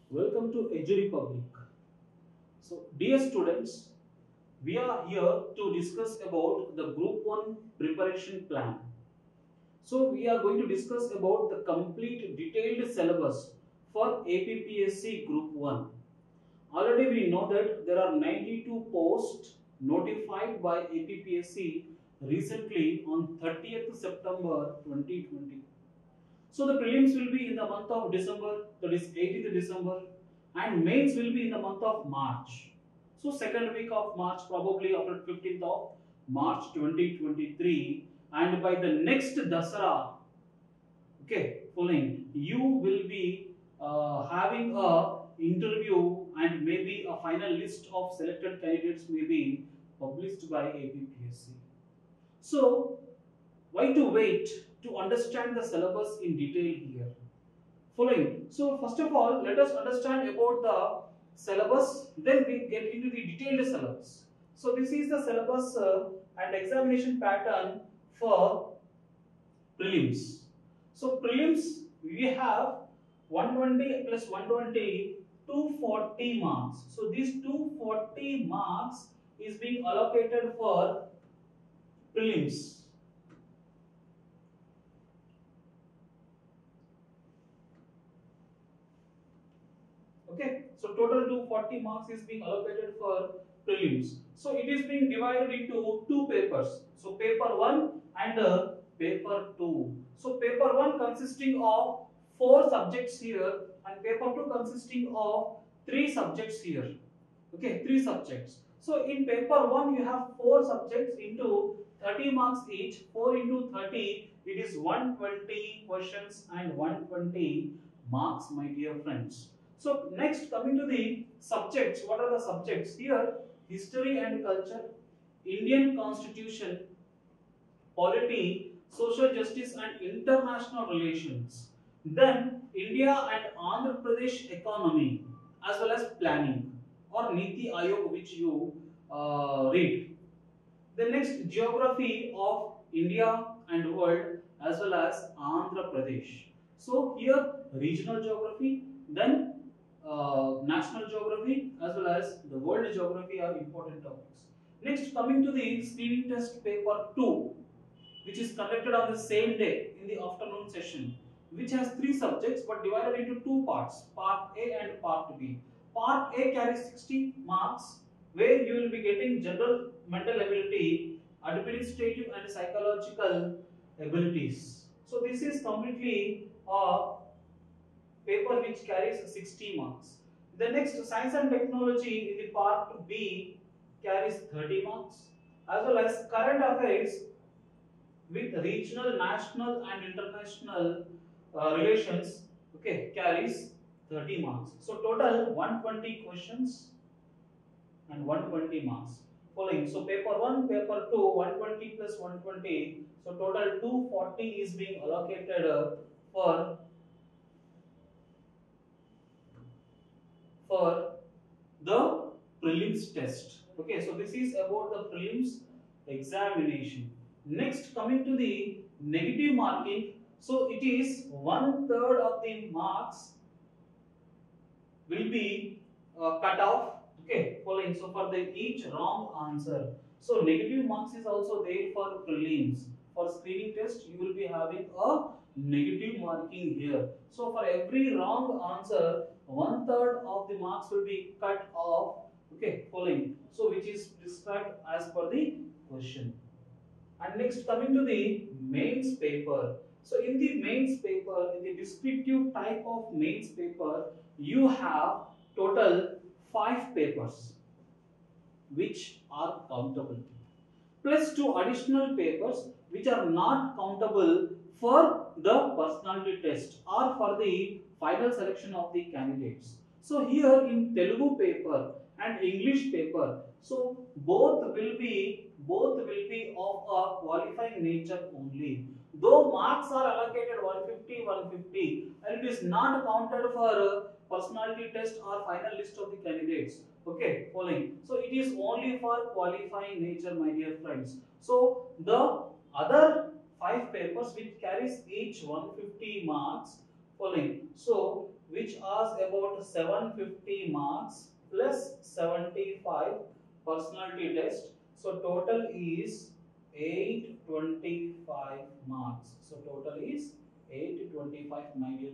Welcome to EDUREPUBLIC. So, dear students, we are here to discuss about the Group 1 preparation plan. So, we are going to discuss about the complete detailed syllabus for APPSC Group 1. Already we know that there are 92 posts notified by APPSC recently on 30th September 2020. So the prelims will be in the month of December, that is 18th December, and mains will be in the month of March. So second week of March, probably after 15th of March 2023, and by the next Dasara, okay, following, you will be having a interview and maybe a final list of selected candidates may be published by APPSC. So why to wait to understand the syllabus in detail here? Following. So first of all, let us understand about the syllabus, then we get into the detailed syllabus. So this is the syllabus and examination pattern for prelims. So prelims, we have 120 plus 120, 240 marks. So these 240 marks is being allocated for prelims. Okay, so total 240 marks is being allocated for prelims. So it is being divided into two papers. So paper 1 and paper 2. So paper 1 consisting of 4 subjects here and paper 2 consisting of 3 subjects here. Okay, 3 subjects. So in paper 1 you have 4 subjects into 30 marks each. 4 into 30, it is 120 questions and 120 marks, my dear friends. So next, coming to the subjects, what are the subjects here? History and culture, Indian constitution, polity, social justice and international relations. Then India and Andhra Pradesh economy as well as planning or Niti Ayog, which you read. The next, geography of India and world as well as Andhra Pradesh. So here regional geography, then national geography as well as the world geography are important topics. Next, coming to the screening test paper 2, which is conducted on the same day in the afternoon session, which has 3 subjects but divided into 2 parts, part A and part B. Part A carries 60 marks where you will be getting general mental ability, administrative and psychological abilities. So this is completely a paper which carries 60 marks. The next, science and technology in the part B carries 30 marks, as well as current affairs with regional, national and international relations, okay, carries 30 marks. So total 120 questions and 120 marks. Following, so paper 1, paper 2, 120 plus 120, so total 240 is being allocated for the prelims test. Okay, so this is about the prelims examination. Next, coming to the negative marking, so it is 1/3 of the marks will be cut off. Okay, following, so for the each wrong answer. So negative marks is also there for prelims. For screening test, you will be having a negative marking here. So for every wrong answer, 1/3 of the marks will be cut off. Okay, following. So which is described as per the question. And next, coming to the mains paper. So in the mains paper, in the descriptive type of mains paper, you have total 5 papers which are countable, plus 2 additional papers which are not countable for the personality test or for the final selection of the candidates. So here in Telugu paper and English paper, so both will be of a qualifying nature only. Though marks are allocated 150, 150, and it is not counted for personality test or final list of the candidates. Okay, following. So it is only for qualifying nature, my dear friends. So the other 5 papers which carries each 150 marks, following. So which asks about 750 marks plus 75 personality test. So total is 825 marks. So total is 825, my dear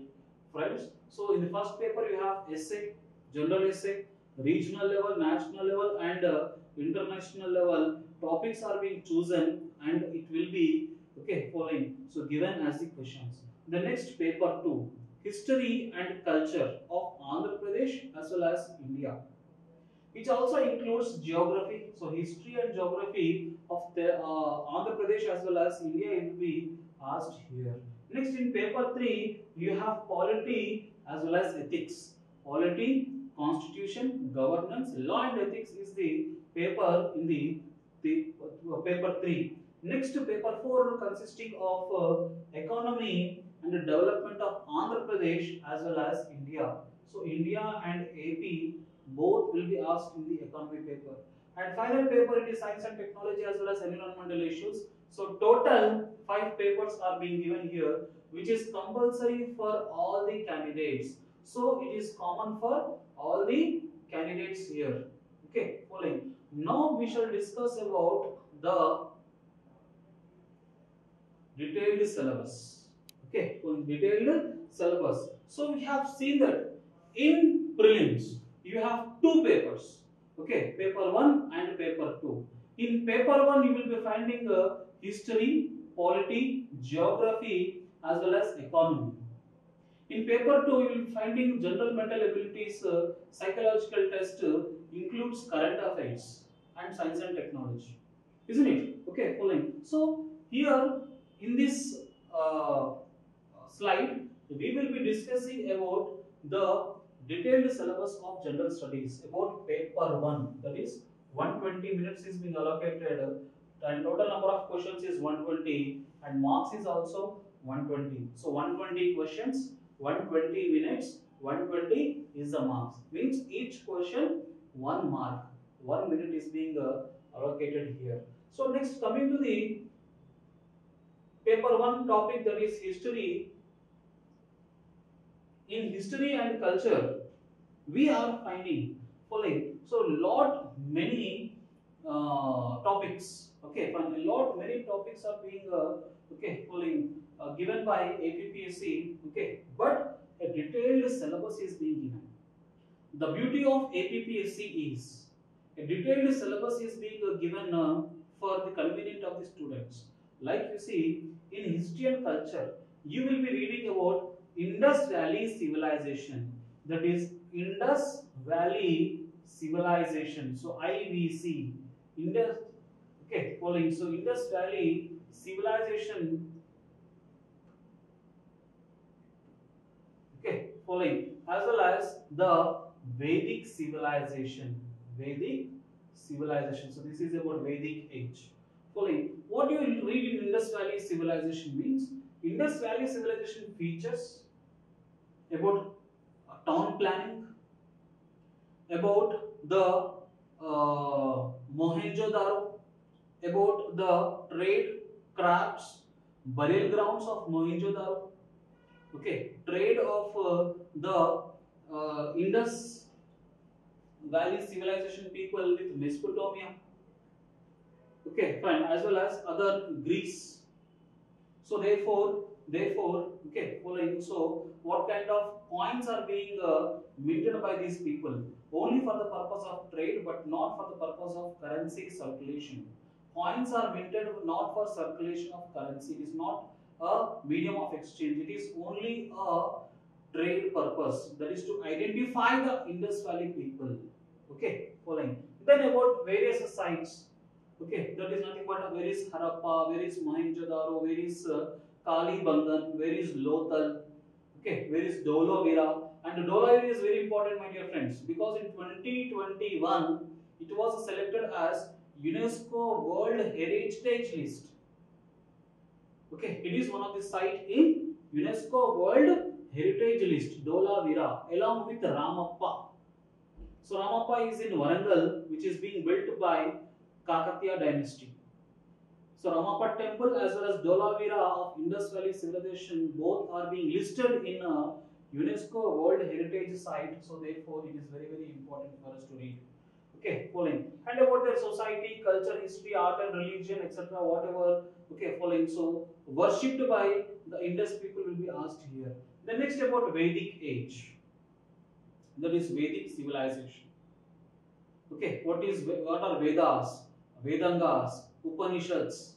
friends. So in the first paper you have essay, general essay, regional level, national level and international level. Topics are being chosen and it will be following. So given as the questions. The next paper 2, history and culture of Andhra Pradesh as well as India, which also includes geography. So history and geography of the Andhra Pradesh as well as India will be asked here. Next in paper 3 you have polity as well as ethics. Polity, constitution, governance, law and ethics is the paper in the paper 3. Next paper 4 consisting of economy and development of Andhra Pradesh as well as India. So India and AP both will be asked in the economy paper. And final paper it is science and technology as well as environmental issues. So total 5 papers are being given here, which is compulsory for all the candidates. So it is common for all the candidates here. Okay, following. Now we shall discuss about the detailed syllabus. Okay, detailed syllabus. So we have seen that in prelims you have 2 papers. Okay, paper 1 and paper 2. In paper 1 you will be finding history, polity, geography as well as economy. In paper 2 you will be finding general mental abilities, psychological test includes current affairs and science and technology. Isn't it? Okay, following. So here in this slide we will be discussing about the detailed syllabus of general studies about paper 1, that is 120 minutes is being allocated and total number of questions is 120 and marks is also 120. So 120 questions, 120 minutes, 120 is the marks. Means each question 1 mark, 1 minute is being allocated here. So next coming to the paper 1 topic, that is history. In history and culture we are finding following. So lot many topics. Okay, fine. A lot many topics are being following given by APPSC. Okay, but a detailed syllabus is being given. The beauty of APPSC is a detailed syllabus is being given for the convenience of the students. Like you see, in history and culture, you will be reading about Indus Valley Civilization. That is Indus Valley Civilization. So IVC. Indus. Okay, following. So Indus Valley Civilization. Okay, following. As well as the Vedic civilization. Vedic civilization. So this is about Vedic age. Following. What you will read in Indus Valley Civilization means Indus Valley Civilization features about town planning, about the Mohenjo-daro, about the trade, crafts, burial grounds of Mohenjo-daro. Okay, trade of the Indus Valley civilization people with Mesopotamia. Okay, fine, as well as other Greece. So therefore, okay, following. So what kind of coins are being minted by these people? Only for the purpose of trade, but not for the purpose of currency circulation. Coins are minted not for circulation of currency. It is not a medium of exchange. It is only a trade purpose. That is to identify the Indus Valley people. Okay, following. Then about various sites. Okay, that is nothing but where is Harappa, where is Mohenjo-daro, where is Kalibangan, where is Lothal, okay, where is Dholavira. And Dholavira is very important, my dear friends, because in 2021 it was selected as UNESCO World Heritage List. Okay, it is one of the site in UNESCO World Heritage List, Dholavira, along with Ramappa. So Ramappa is in Warangal, which is being built by Kakatiya dynasty. So Ramappa temple as well as Dholavira of Indus Valley civilization both are being listed in UNESCO World Heritage Site, so therefore it is very very important for us to read. Okay, following. And about their society, culture, history, art and religion, etc. Whatever. Okay, following. So worshipped by the Indus people will be asked here. The next about Vedic age. That is Vedic civilization. Okay, what are Vedas, Vedangas, Upanishads?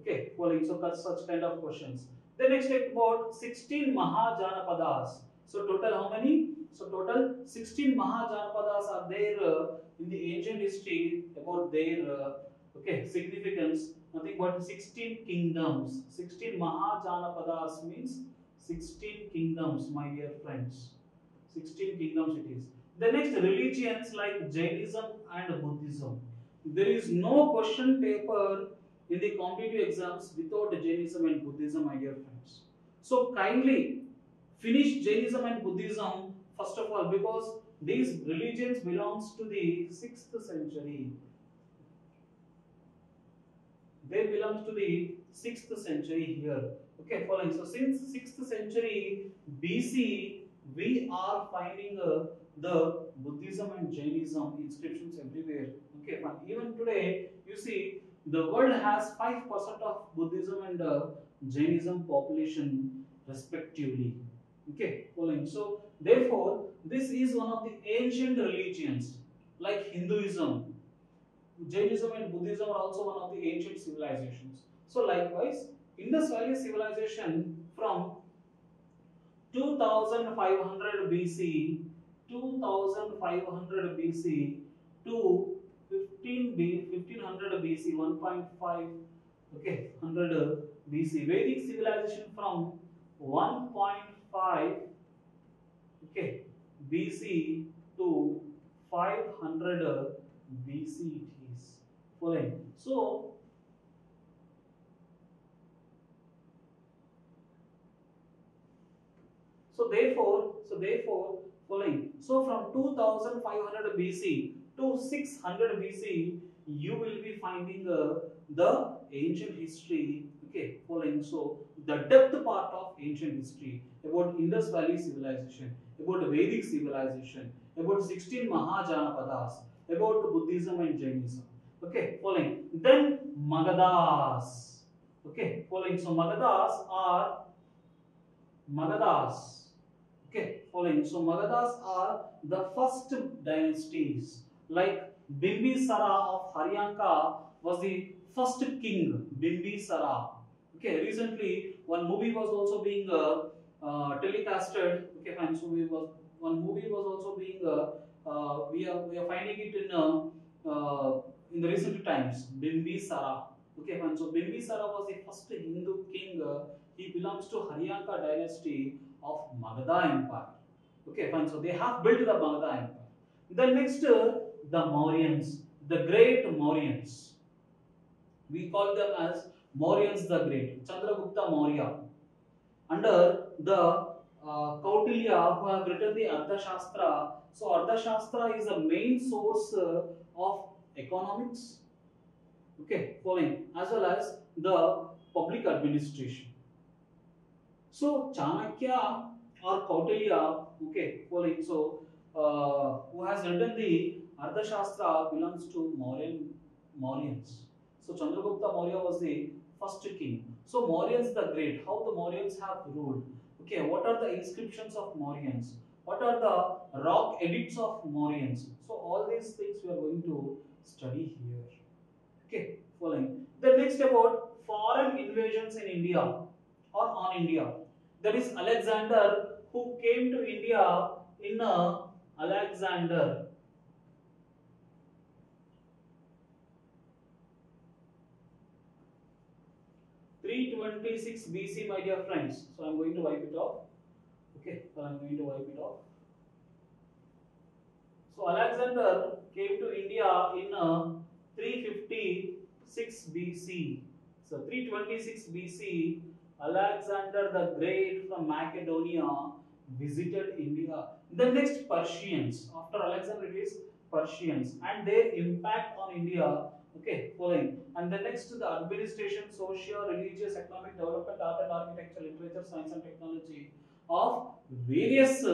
Okay, following. So such kind of questions. The next step about 16 Mahajanapadas. So total how many? So total 16 Mahajanapadas are there in the ancient history about their significance. Nothing but 16 kingdoms. 16 Mahajanapadas means 16 kingdoms, my dear friends. 16 kingdoms it is. The next religions like Jainism and Buddhism. There is no question paper in the competitive exams without Jainism and Buddhism, my dear friends. So kindly finish Jainism and Buddhism first of all, because these religions belongs to the 6th century. They belongs to the 6th century here. Okay, following. So since 6th century BC, we are finding the Buddhism and Jainism inscriptions everywhere. Okay, fine. Even today, you see, the world has 5% of Buddhism and Jainism population respectively. Okay, following. So therefore, this is one of the ancient religions like Hinduism. Jainism and Buddhism are also one of the ancient civilizations. So likewise, Indus Valley civilization from 2500 BC, 2500 BC to 1500 BC, 1.5, okay, 100 BC. Vedic civilization from 1.5, okay, BC to 500 BC it is. Following. So therefore, following. So from 2500 BC to 600 BC, you will be finding the ancient history. Okay, following. So the depth part of ancient history about Indus Valley civilization, about Vedic civilization, about 16 Mahajanapadas, about Buddhism and Jainism. Okay, following. Then Magadhas. Okay, following. So Magadhas. Okay, following. So Magadhas are the first dynasties. Like Bimbisara of Haryanka was the first king. Bimbisara. Okay, recently one movie was also being telecasted. Okay, fine. So one movie was also being we are finding it in the recent times. Bimbisara. Okay, fine. So Bimbisara was the first Hindu king. He belongs to Haryanka dynasty of Magadha Empire. Okay, fine. So they have built the Magadha Empire. The next, the Mauryans, the great Mauryans. We call them as Mauryans the Great, Chandragupta Maurya. Under the Kautilya, who have written the Arthashastra. So Arthashastra is the main source of economics. Okay, following, as well as the public administration. So Chanakya or Kautilya, okay, following. So who has written the Arthashastra belongs to Mauryans. So Chandragupta Maurya was the first king. So Mauryans the Great, how the Mauryans have ruled. Okay, what are the inscriptions of Mauryans? What are the rock edicts of Mauryans? So all these things we are going to study here. Okay, following. The next about foreign invasions in India or on India. That is Alexander, who came to India in Alexander. (326) BC, my dear friends. So I am going to wipe it off. Okay, so I am going to wipe it off. So Alexander came to India in 356 BC. So 326 BC, Alexander the Great from Macedonia visited India. The next, Persians. After Alexander it is Persians and their impact on India. Okay, following. And the next, the administration, social, religious, economic development, art and architecture, literature, science and technology. of various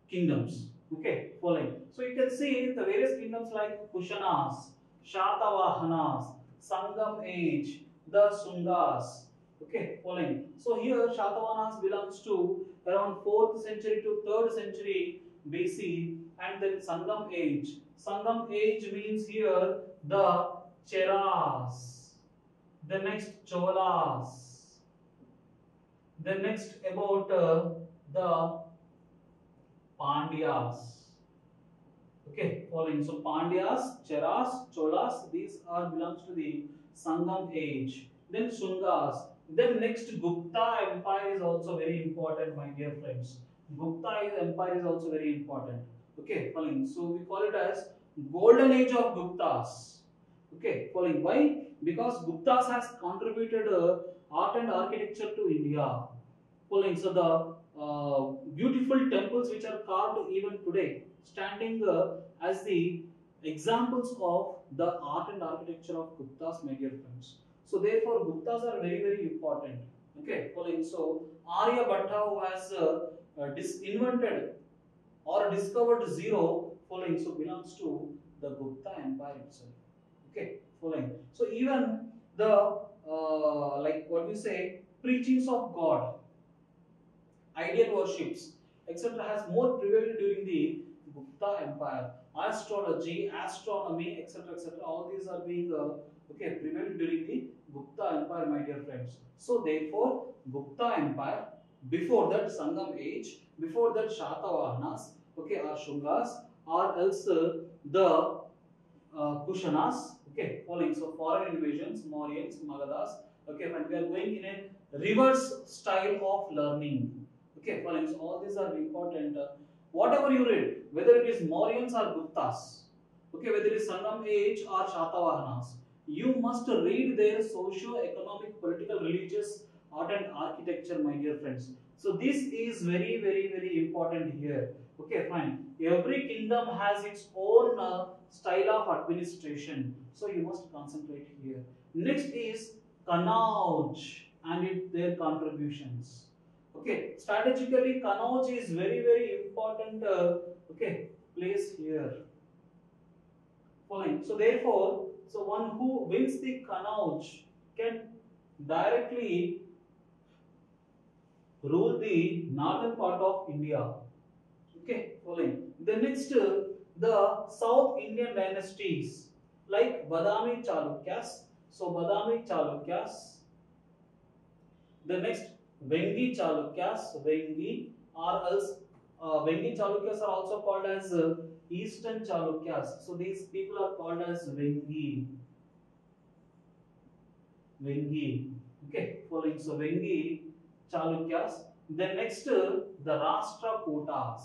kingdoms. Okay, following. So you can see the various kingdoms like Kushanas, Shatavahanas, Sangam age, the Sungas. Okay, following. So here Shatavahanas belongs to around 4th century to 3rd century BC, and then Sangam age. Sangam age means here the Cheras, the next Cholas, the next about the Pandyas. Okay, following. So Pandyas, Cheras, Cholas, these are belongs to the Sangam age. Then Sungas. Then next Gupta Empire is also very important, my dear friends. Empire is also very important. Okay, following. So we call it as Golden Age of Guptas. Okay, following. Why? Because Guptas has contributed art and architecture to India. Following. So the beautiful temples which are carved even today, standing as the examples of the art and architecture of Guptas, my dear friends. So therefore, Guptas are very very important. Okay, following. So Aryabhatta, who has invented or discovered zero, following. So belongs to the Gupta Empire itself. Okay, following. So even the like what we say, preachings of God, ideal worships, etc., has more prevailed during the Gupta Empire. Astrology, astronomy, etc., all these are being okay prevailed during the Gupta Empire, my dear friends. So therefore, Gupta Empire, before that Sangam age, before that Shatavahanas, okay, or Shungas, or else the Kushanas, okay, following. So foreign invasions, Mauryans, Magadhas, okay, when we are going in a reverse style of learning. Okay, following. So all these are important. Whatever you read, whether it is Mauryans or Guptas, okay, whether it is Sangam age or Shatavahanas, you must read their socio-economic, political, religious, art and architecture, my dear friends. So this is very very very important here. Okay, fine. Every kingdom has its own style of administration, so you must concentrate here. Next is Kanauj and their contributions. Okay, strategically, Kanauj is very very important. Okay, place here. Following. So therefore, so one who wins the Kanauj can directly rule the northern part of India. Okay, following. The next, the South Indian dynasties like Badami Chalukyas. So Badami Chalukyas. The next, Vengi Chalukyas, Vengi, or else Vengi Chalukyas are also called as Eastern Chalukyas. So these people are called as Vengi. Vengi. Okay, following. So Vengi Chalukyas. Then next, the Rashtrakutas.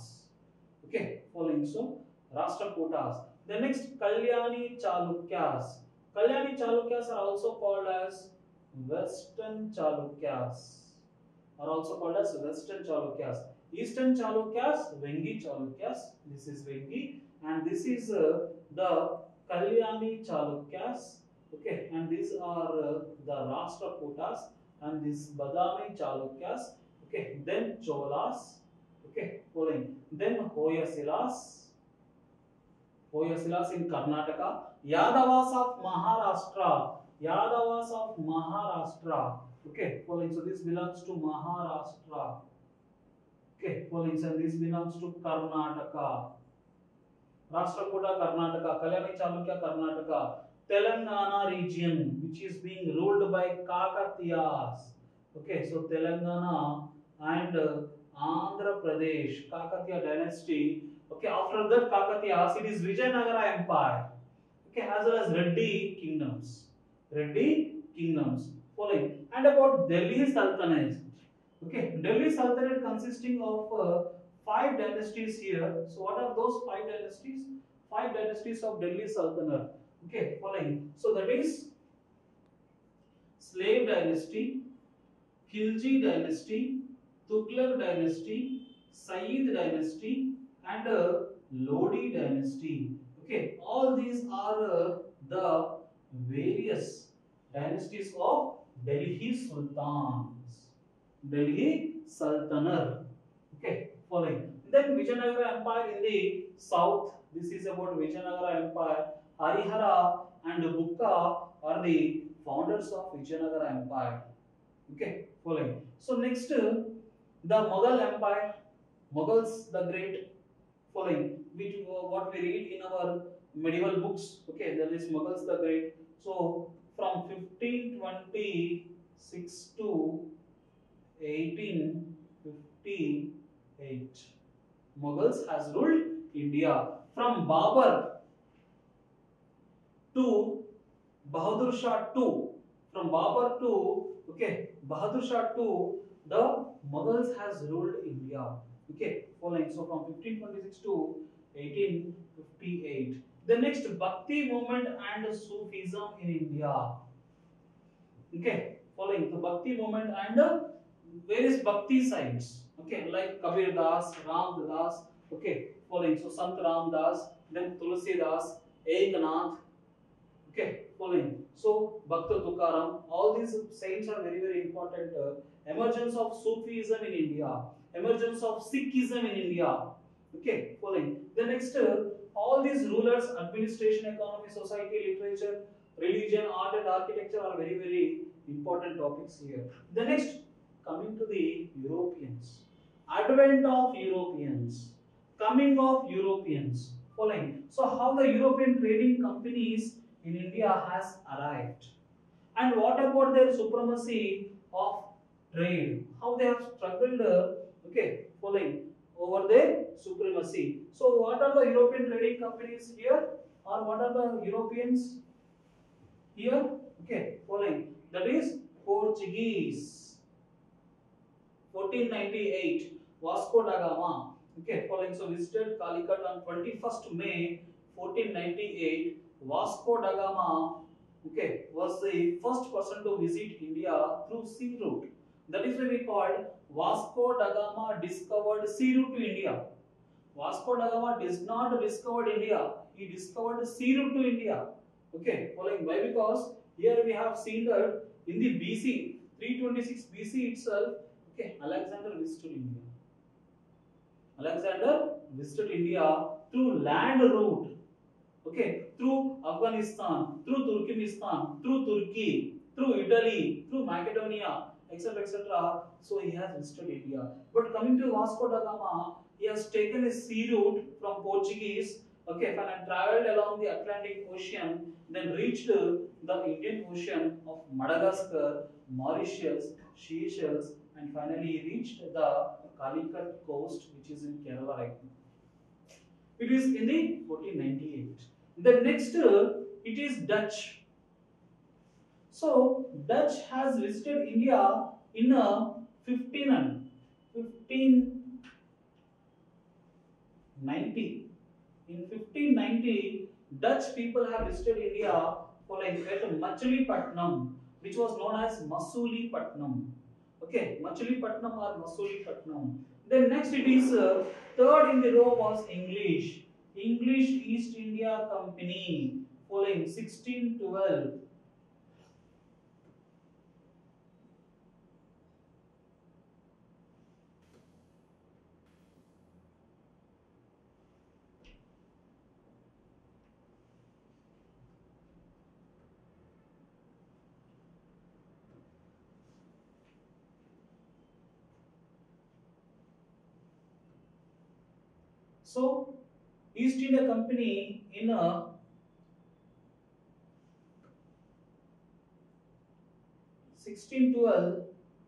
Okay, following. So Rashtrakutas. The next, Kalyani Chalukyas. Kalyani Chalukyas are also called as Western Chalukyas. Are also called as Western Chalukyas. Eastern Chalukyas, Vengi Chalukyas. This is Vengi, and this is the Kalyani Chalukyas. Okay, and these are the Rashtrakutas, and this Badami Chalukyas. Okay, then Cholas. Okay, following. Then Hoyasilas. Hoyasilas in Karnataka. Yadavas of Maharashtra. Yadavas of Maharashtra. Okay, following. So this belongs to Maharashtra. Okay, following. And this belongs to Karnataka. Rashtrakuta, Karnataka. Kalyani Chalukya, Karnataka. Telangana region, which is being ruled by Kakatiyas. Okay, so Telangana and Andhra Pradesh, Kakatiya dynasty. Okay, after that Kakatiyas, it is Vijayanagara Empire. Okay, as well as Reddy kingdoms. Reddy kingdoms. Following. And about Delhi Sultanate. Okay, Delhi Sultanate consisting of 5 dynasties here. So what are those 5 dynasties? 5 dynasties of Delhi Sultanate. Okay, following. So that is Slave dynasty, Khilji dynasty, Tughlaq dynasty, Sayyid dynasty, and Lodi dynasty. Okay, all these are the various dynasties of Delhi Sultans. Delhi Sultanate. Okay, following. Then Vijayanagara Empire in the south. This is about Vijayanagara Empire. Harihara and Bukka are the founders of Vijayanagara Empire. Okay, following. So next, the Mughal Empire, Mughals the Great, following. Which what we read in our medieval books. Okay, that is Mughals the Great. So from 1526 to 1858, Mughals has ruled India. From Babur to Bahadur Shah II, from Babur to Bahadur Shah II, the Mughals has ruled India. Okay, following. So from 1526 to 1858. The next, Bhakti movement and Sufism in India. Okay, following the Bhakti movement and various Bhakti sites. Okay, like Kabir Das, Ram Das. Okay, following. So Sant Ram Das, then Tulsi Das, Eknath. Okay, following. So Bhakta Tukaram. All these saints are very very important. Emergence of Sufism in India. Emergence of Sikhism in India. Okay, following. The next, all these rulers, administration, economy, society, literature, religion, art and architecture are very very important topics here. The next, coming to the Europeans. Advent of Europeans. Coming of Europeans. Following. So how the European trading companies in India has arrived. And what about their supremacy of trade? How they have struggled, following over their supremacy. So what are the European trading companies here? Or what are the Europeans here? Okay, following. That is Portuguese. 1498, Vasco da Gama. Okay, following. So visited Calicut on 21st May 1498. Vasco da Gama, was the first person to visit India through sea route. That is why we called Vasco da Gama discovered sea route to India. Vasco da Gama does not discovered India. He discovered sea route to India. Okay, following. Why? Because here we have seen that in the BC 326 BC itself, Alexander visited India. Alexander visited India through land route. Okay, through Afghanistan, through Turkmenistan, through Turkey, through Italy, through Macedonia, etc., etc. So he has visited India. But coming to Vasco da Gama, he has taken a sea route from Portuguese, and travelled along the Atlantic Ocean, then reached the Indian Ocean of Madagascar, Mauritius, Seychelles, and finally he reached the Calicut coast, which is in Kerala right now. It is in the 1498. The next, it is Dutch. So Dutch has visited India in 1590. In 1590, Dutch people have visited India for like at Machilipatnam, which was known as Masulipattnam. Okay, Machilipatnam or Masulipattnam. Then next it is third in the row was English. English East India Company following 1612. So East India Company in 1612,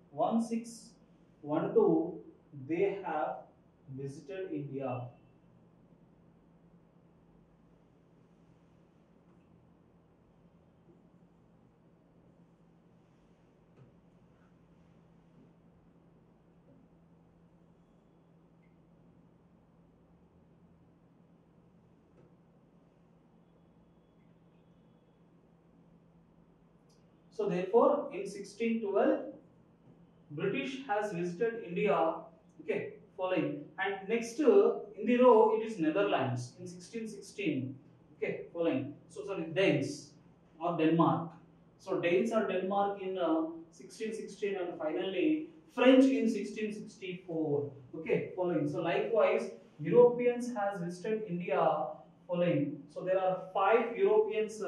1612, they have visited India. So therefore, in 1612, British has visited India. Okay, following. And next in the row it is Netherlands in 1616. Okay, following. So sorry, Danes or Denmark. So Danes or Denmark in 1616, and finally French in 1664. Okay, following. So likewise, Europeans has visited India. Following. So there are 5 Europeans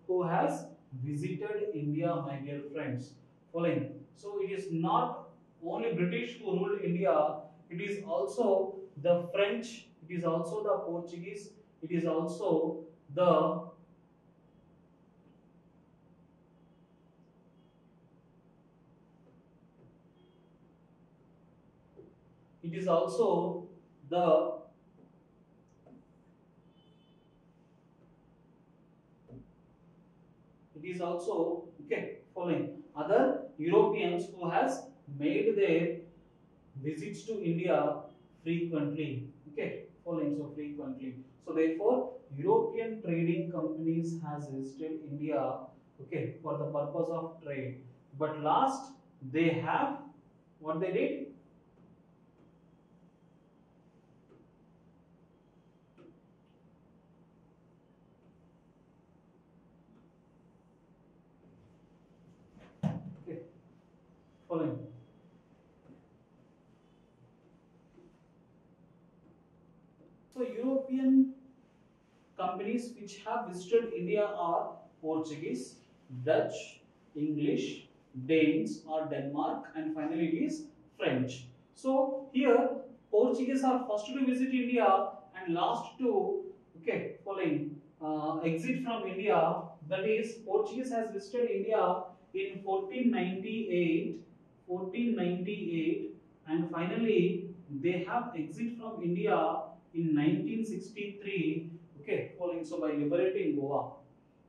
who has visited India, my dear friends. Following. So it is not only British who ruled India. It is also the French. It is also the Portuguese. It is also the it is also the it is also okay following other Europeans who has made their visits to India frequently. Okay, following so frequently. So therefore, European trading companies has visited India. Okay, for the purpose of trade. But last they have what they did. Okay, following. So European companies which have visited India are Portuguese, Dutch, English, Danes or Denmark, and finally it is French. So here Portuguese are first to visit India and last to following exit from India. That is Portuguese has visited India in 1498, and finally they have exit from India in 1963. Okay, following so by liberating Goa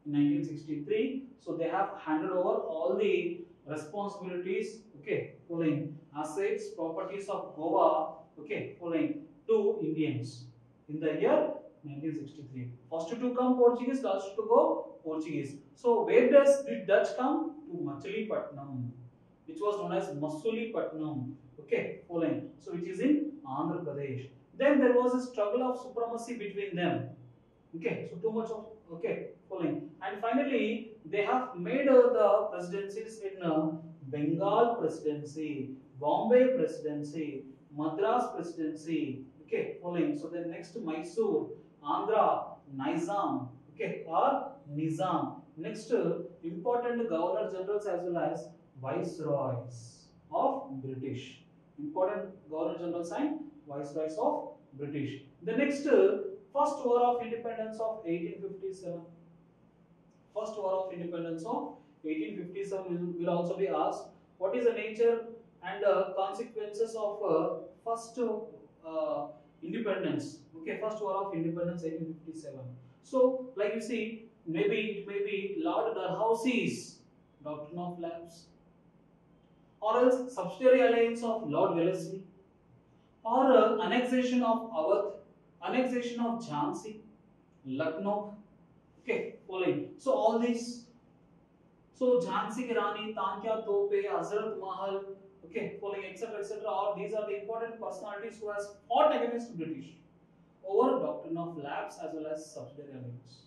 in 1963, so they have handed over all the responsibilities. Okay, following assets, properties of Goa. Okay, following to Indians in the year 1963. First to come Portuguese, last to go Portuguese. So where does the Dutch come? To Machilipatnam, which was known as Masulipattnam. Okay, following. So which is in Andhra Pradesh. Then there was a struggle of supremacy between them. Okay, so too much of following, and finally they have made the presidencies in Bengal presidency, Bombay presidency, Madras presidency. Okay, following. So then next Mysore, Andhra, Nizam. Okay, or Nizam. Next important governor generals as well as viceroys of British. Important governor generals and viceroys of British. The next First War of Independence of 1857. First War of Independence of 1857 will also be asked. What is the nature and consequences of first independence? Okay, First War of Independence 1857. So, like you see, maybe it may be Lord Dalhousie's Doctrine of Lapse, or else subsidiary alliance of Lord Wellesley, or annexation of Awadh, annexation of Jhansi, Lucknow. Okay, following. So all these. So Jhansi ki Rani, Tankya Tope, Hazrat Mahal. Okay, following etc. etc. Or these are the important personalities who has fought against British over doctrine of lapse as well as subsidiary alliance.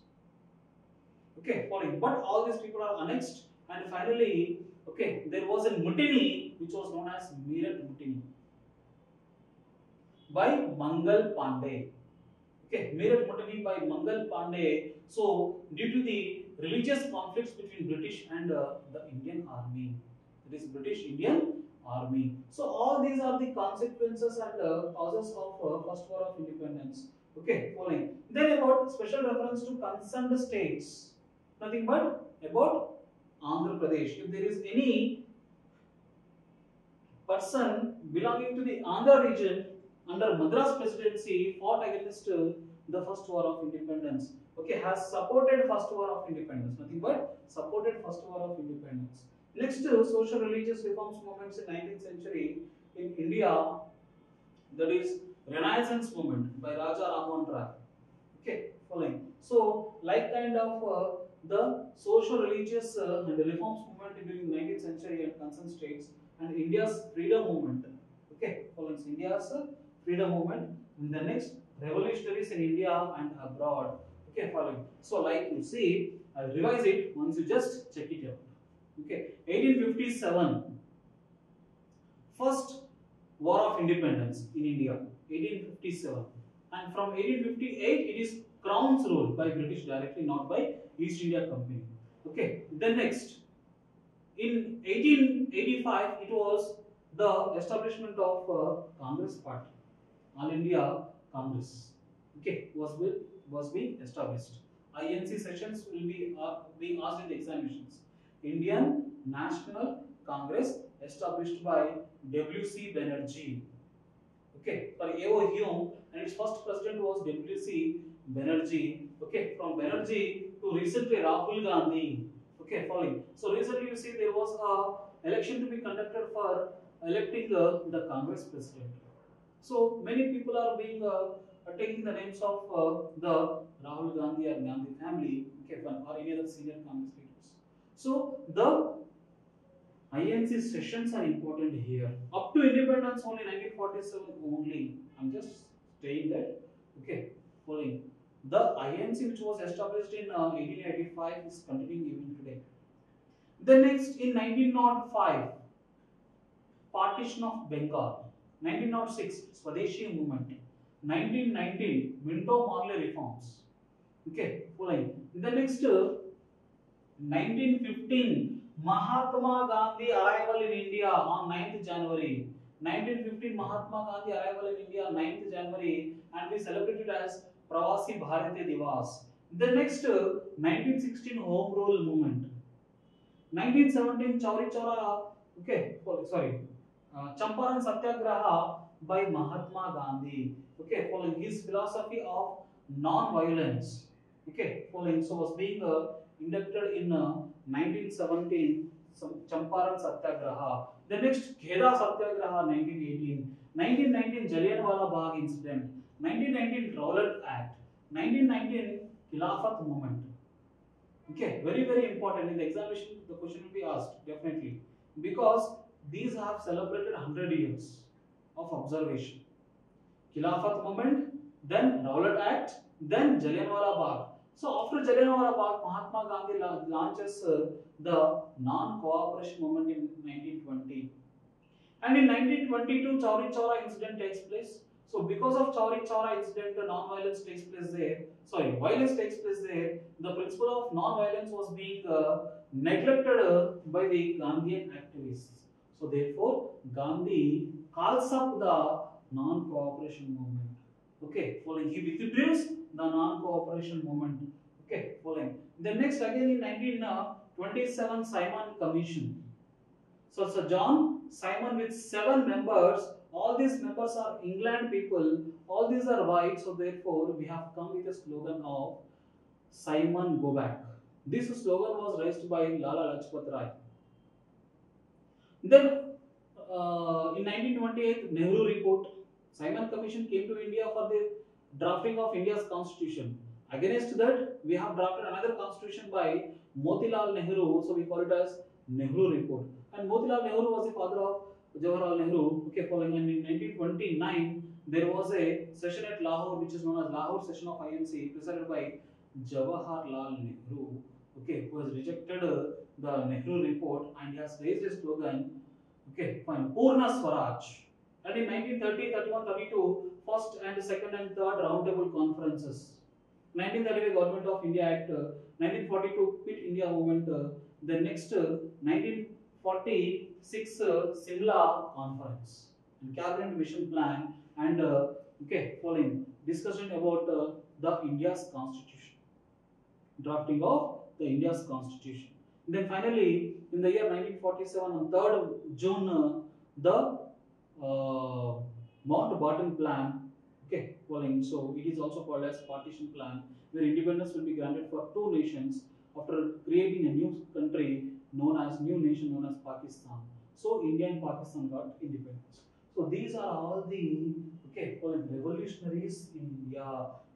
Okay, following. But all these people are annexed, and finally, there was a mutiny which was known as Meerut Mutiny by Mangal Pandey. Okay, Meerut Mutiny by Mangal Pandey. So, due to the religious conflicts between British and the Indian Army, that is British Indian Army. So, all these are the consequences and causes of First War of Independence. Okay, following. Then about special reference to concerned states, nothing but about Andhra Pradesh. If there is any person belonging to the Andhra region under Madras presidency fought against the First War of Independence. Okay, has supported First War of Independence. Nothing but supported First War of Independence. Next, social religious reforms movements in 19th century in India. That is Renaissance movement by Raja Ramohan Rai. Okay, following. So, like kind of the social religious and reforms movement during 19th century and concerned states, and India's freedom movement. Okay, following India's freedom movement. And the next, revolutionaries in India and abroad. Okay, following. So, like you see, I'll revise it once you just check it out. Okay, 1857. first War of Independence in India, 1857, and from 1858 it is Crown's rule by British directly, not by East India Company. Okay. Then next, in 1885 it was the establishment of Congress Party, All India Congress. Okay, was being established. INC sessions will be being asked in the examinations. Indian National Congress established by W.C. Banerjee. Okay, for A.O. Hume, and its first president was W.C. Banerjee. Okay, from Banerjee to recently Rahul Gandhi. Okay, following. So recently you see there was a election to be conducted for electing the Congress president. So many people are being taking the names of the Rahul Gandhi or Gandhi family, okay, or any other senior Congress leaders. So the INC sessions are important here. Up to independence only 1947 only. I'm just saying that. Okay, following. The INC which was established in 1885 is continuing even today. Then next in 1905, partition of Bengal. 1906, Swadeshi movement. 1919, Minto-Morley reforms. Okay, following. The next 1915, Mahatma Gandhi arrival in India on 9th January. 1915, Mahatma Gandhi arrival in India on 9th January, and we celebrate it as Pravasi Bharati Divas. The next 1916, Home Rule movement. 1917, Chauri Chaura, okay, sorry, Champaran Satyagraha by Mahatma Gandhi. Okay, following his philosophy of non-violence. Okay, following, so was being inducted in 1917, Champaran Satyagraha. The next Kheda Satyagraha 1918, 1919 Jallianwala Bagh incident, 1919 Rowlatt Act, 1919 Khilafat movement. Okay, very important in the examination. The question will be asked definitely because these have celebrated 100 years of observation. Khilafat movement, then Rowlatt Act, then Jallianwala Bagh. So after Jallianwala Bagh, Mahatma Gandhi launches the non-cooperation movement in 1920. And in 1922, Chauri Chaura incident takes place. So because of Chauri Chaura incident, the non-violence takes place there. Sorry, violence takes place there. The principle of non-violence was being neglected by the Gandhian activists. So therefore, Gandhi calls up the non-cooperation movement. Okay, following, he withdraws the non-cooperation movement. Okay, following. Then next again in 1927, Simon Commission. So Sir John Simon with 7 members. All these members are England people. All these are white. So therefore, we have come with a slogan of Simon Go Back. This slogan was raised by Lala Lajpat Rai. Then in 1928, Nehru Report. Simon Commission came to India for the drafting of India's constitution. Against that, we have drafted another constitution by Motilal Nehru. So we call it as Nehru Report. And Motilal Nehru was the father of Jawaharlal Nehru. Okay, following, and in 1929, there was a session at Lahore, which is known as Lahore session of INC, presided by Jawaharlal Nehru. Okay, who has rejected the Nehru Report and he has raised a slogan. Okay, fine, Purna Swaraj. And in 1930, 31, 32, first and second and third roundtable conferences. 1935 Government of India Act, 1942 Quit India Movement, the next 1946 Simla Conference, and Cabinet Mission Plan, and okay, following discussion about the India's Constitution, drafting of the India's Constitution. And then finally, in the year 1947, on 3rd June, the Mountbatten Plan. Okay, following. So it is also called as partition plan, where independence will be granted for 2 nations after creating a new country known as Pakistan. So India and Pakistan got independence. So these are all the revolutionaries in India,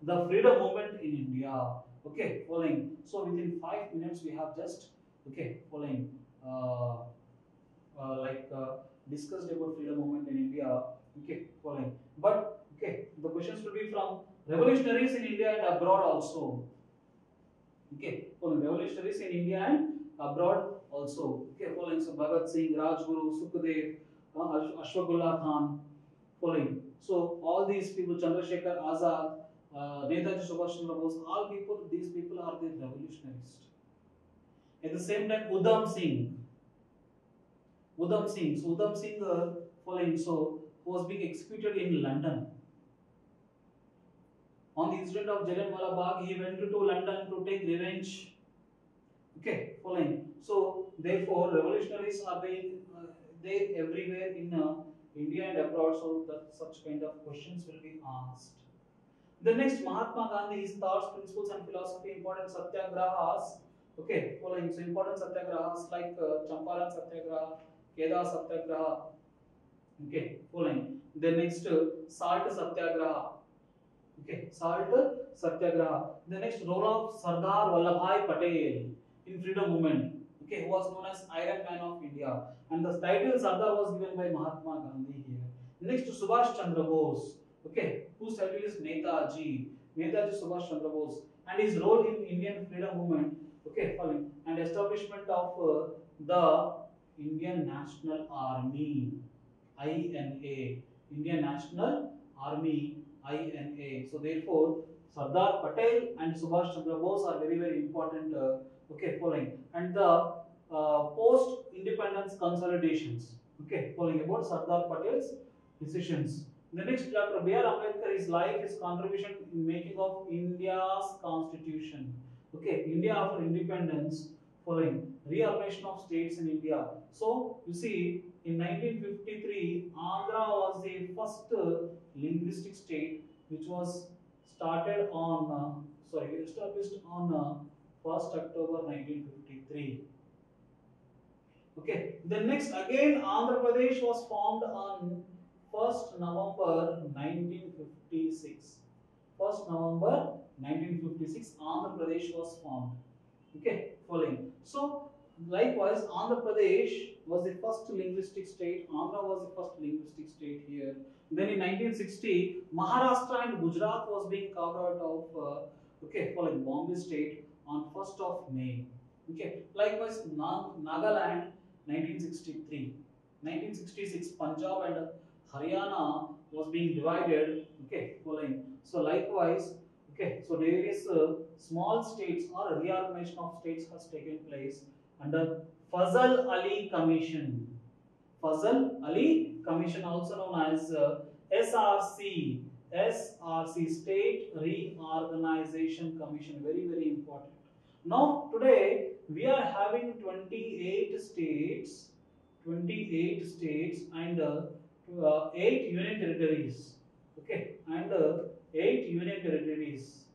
the freedom movement in India. Okay, following. So within 5 minutes we have just following discussed about freedom movement in India. Okay, following. But the questions will be from revolutionaries in India and abroad also. Okay, following revolutionaries in India and abroad also. Okay, following. So Bhagat Singh, Rajguru, Sukhdev, Ashfaqullah Khan, following. So all these people, Chandrasekhar Azad, Netaji Subhash Chandra Bose, all people, these people are the revolutionists. At the same time, Udham Singh, following, so who was being executed in London. On the incident of Jallianwala Bagh, he went to London to take revenge. Okay, following. So therefore, revolutionaries are being there everywhere in India and abroad. So that such kind of questions will be asked. The next, Mahatma Gandhi, his thoughts, principles, and philosophy, important satyagrahas. Okay, following. So important satyagrahas like Champaran Satyagraha, Keda Satyagraha. Okay, following. The next, Salt Satyagraha. Okay, Salt Satyagraha. The next, role of Sardar Vallabhbhai Patel in freedom movement. Okay, who was known as Iron Man of India, and the title Sardar was given by Mahatma Gandhi here. Next, Subhash Chandra Bose. Okay, whose title is Netaji Subhash Chandra Bose, and his role in Indian freedom movement. Okay, following, and establishment of the Indian National Army, INA, Indian National Army, INA. So therefore, Sardar Patel and Subhash Chandra Bose are very very important. Okay, following, and the post-independence consolidations. Okay, following about Sardar Patel's decisions. The next, Dr. B.R. Ambedkar, his life, his contribution in making of India's constitution. Okay, India after independence, following reorganization of states in India. So you see, in 1953, Andhra was the first linguistic state which was started on established on 1st October 1953. Okay, then next again Andhra Pradesh was formed on 1st November 1956. 1st November 1956, Andhra Pradesh was formed. Okay, following. So likewise, Andhra Pradesh was the first linguistic state. Andhra was the first linguistic state here. Then in 1960, Maharashtra and Gujarat was being carved out of following Bombay state on 1st of May. Okay, likewise Nagaland 1963. 1966, Punjab and Haryana was being divided. Okay, following. So likewise, okay, so various small states or reorganization of states has taken place under Fazal Ali Commission. Fazal Ali Commission, also known as SRC, State Reorganization Commission. Very very important. Now today we are having 28 states, and 8 union territories. Okay, and 8 union territories.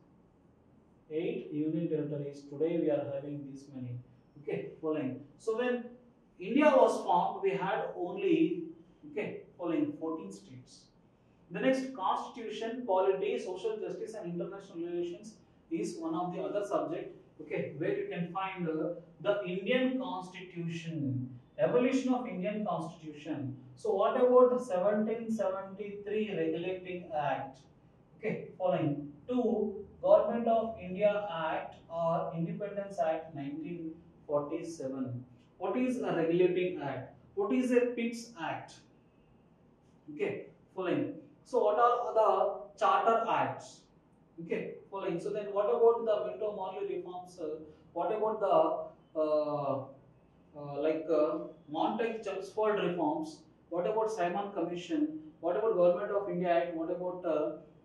8 union territories. Today we are having this many. Okay, following. So when India was formed, we had only following 14 states. The next, constitution, polity, social justice, and international relations is one of the other subject. Okay, where you can find the Indian Constitution, evolution of Indian Constitution. So what about 1773 Regulating Act? Okay, following. 2, Government of India Act or Independence Act 1947. What is a regulating act? What is a PIPS Act? Okay, following. So what are the charter acts? Okay, following. So then what about the Minto-Morley reforms? What about the Montague-Chelmsford reforms? What about Simon Commission? What about Government of India Act? What about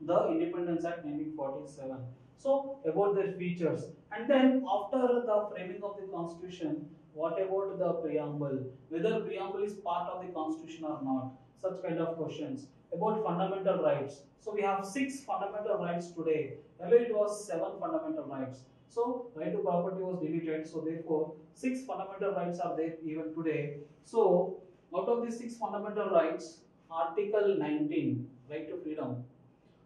the Independence Act 1947? So about their features. And then after the framing of the Constitution, what about the preamble? Whether preamble is part of the Constitution or not? Such kind of questions. About fundamental rights. So we have 6 fundamental rights today. Earlier it was 7 fundamental rights. So right to property was deleted. So therefore 6 fundamental rights are there even today. So out of these 6 fundamental rights, Article 19, right to freedom.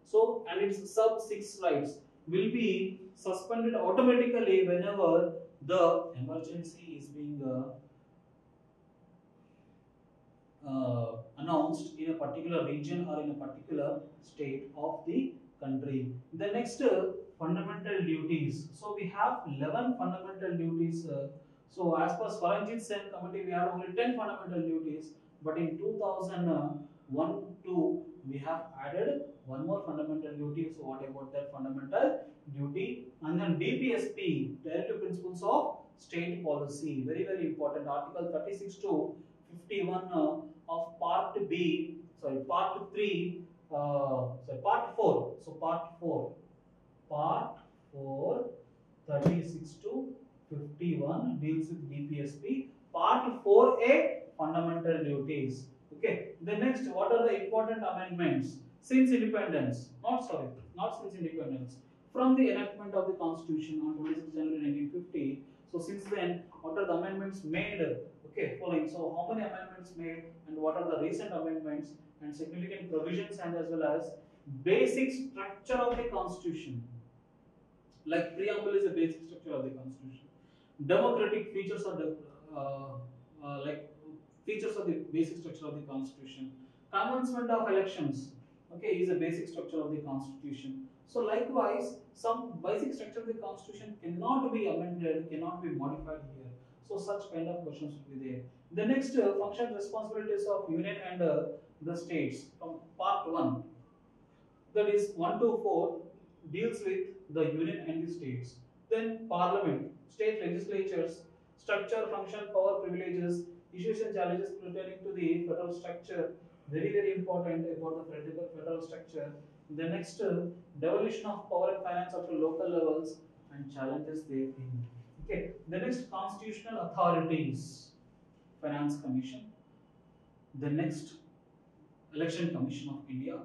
So and its sub 6 rights will be suspended automatically whenever the emergency is being announced in a particular region or in a particular state of the country. The next, fundamental duties. So we have 11 fundamental duties. So as per Swaranjit Sen committee, we have only 10 fundamental duties. but in 2001 2 we have added one more fundamental duty. So what about that fundamental duty? And then DPSP, Directive Principles of State Policy, very very important. Article 36 to 51 of Part B, sorry, Part 3, Part 4. So Part 4, 36 to 51 deals with DPSP. Part 4A, fundamental duties. Okay. The next, what are the important amendments since independence? Not since independence. From the enactment of the Constitution on 26 January 1950. So since then, what are the amendments made? Okay, following. So how many amendments made, and what are the recent amendments and significant provisions, and as well as basic structure of the Constitution. Like preamble is a basic structure of the Constitution. Democratic features of the like features of the basic structure of the Constitution. Commencement of elections, okay, is a basic structure of the Constitution. So likewise, some basic structure of the Constitution cannot be amended, cannot be modified here. So such kind of questions will be there. The next function responsibilities of union and the states from part 1, that is 1 to 4, deals with the union and the states. Then parliament, state legislatures, structure, function, power, privileges, issues and challenges pertaining to the federal structure. Very very important about the federal structure. The next devolution of power and finance up to local levels and challenges therein. Okay. The next, constitutional authorities, Finance Commission. The next, Election Commission of India.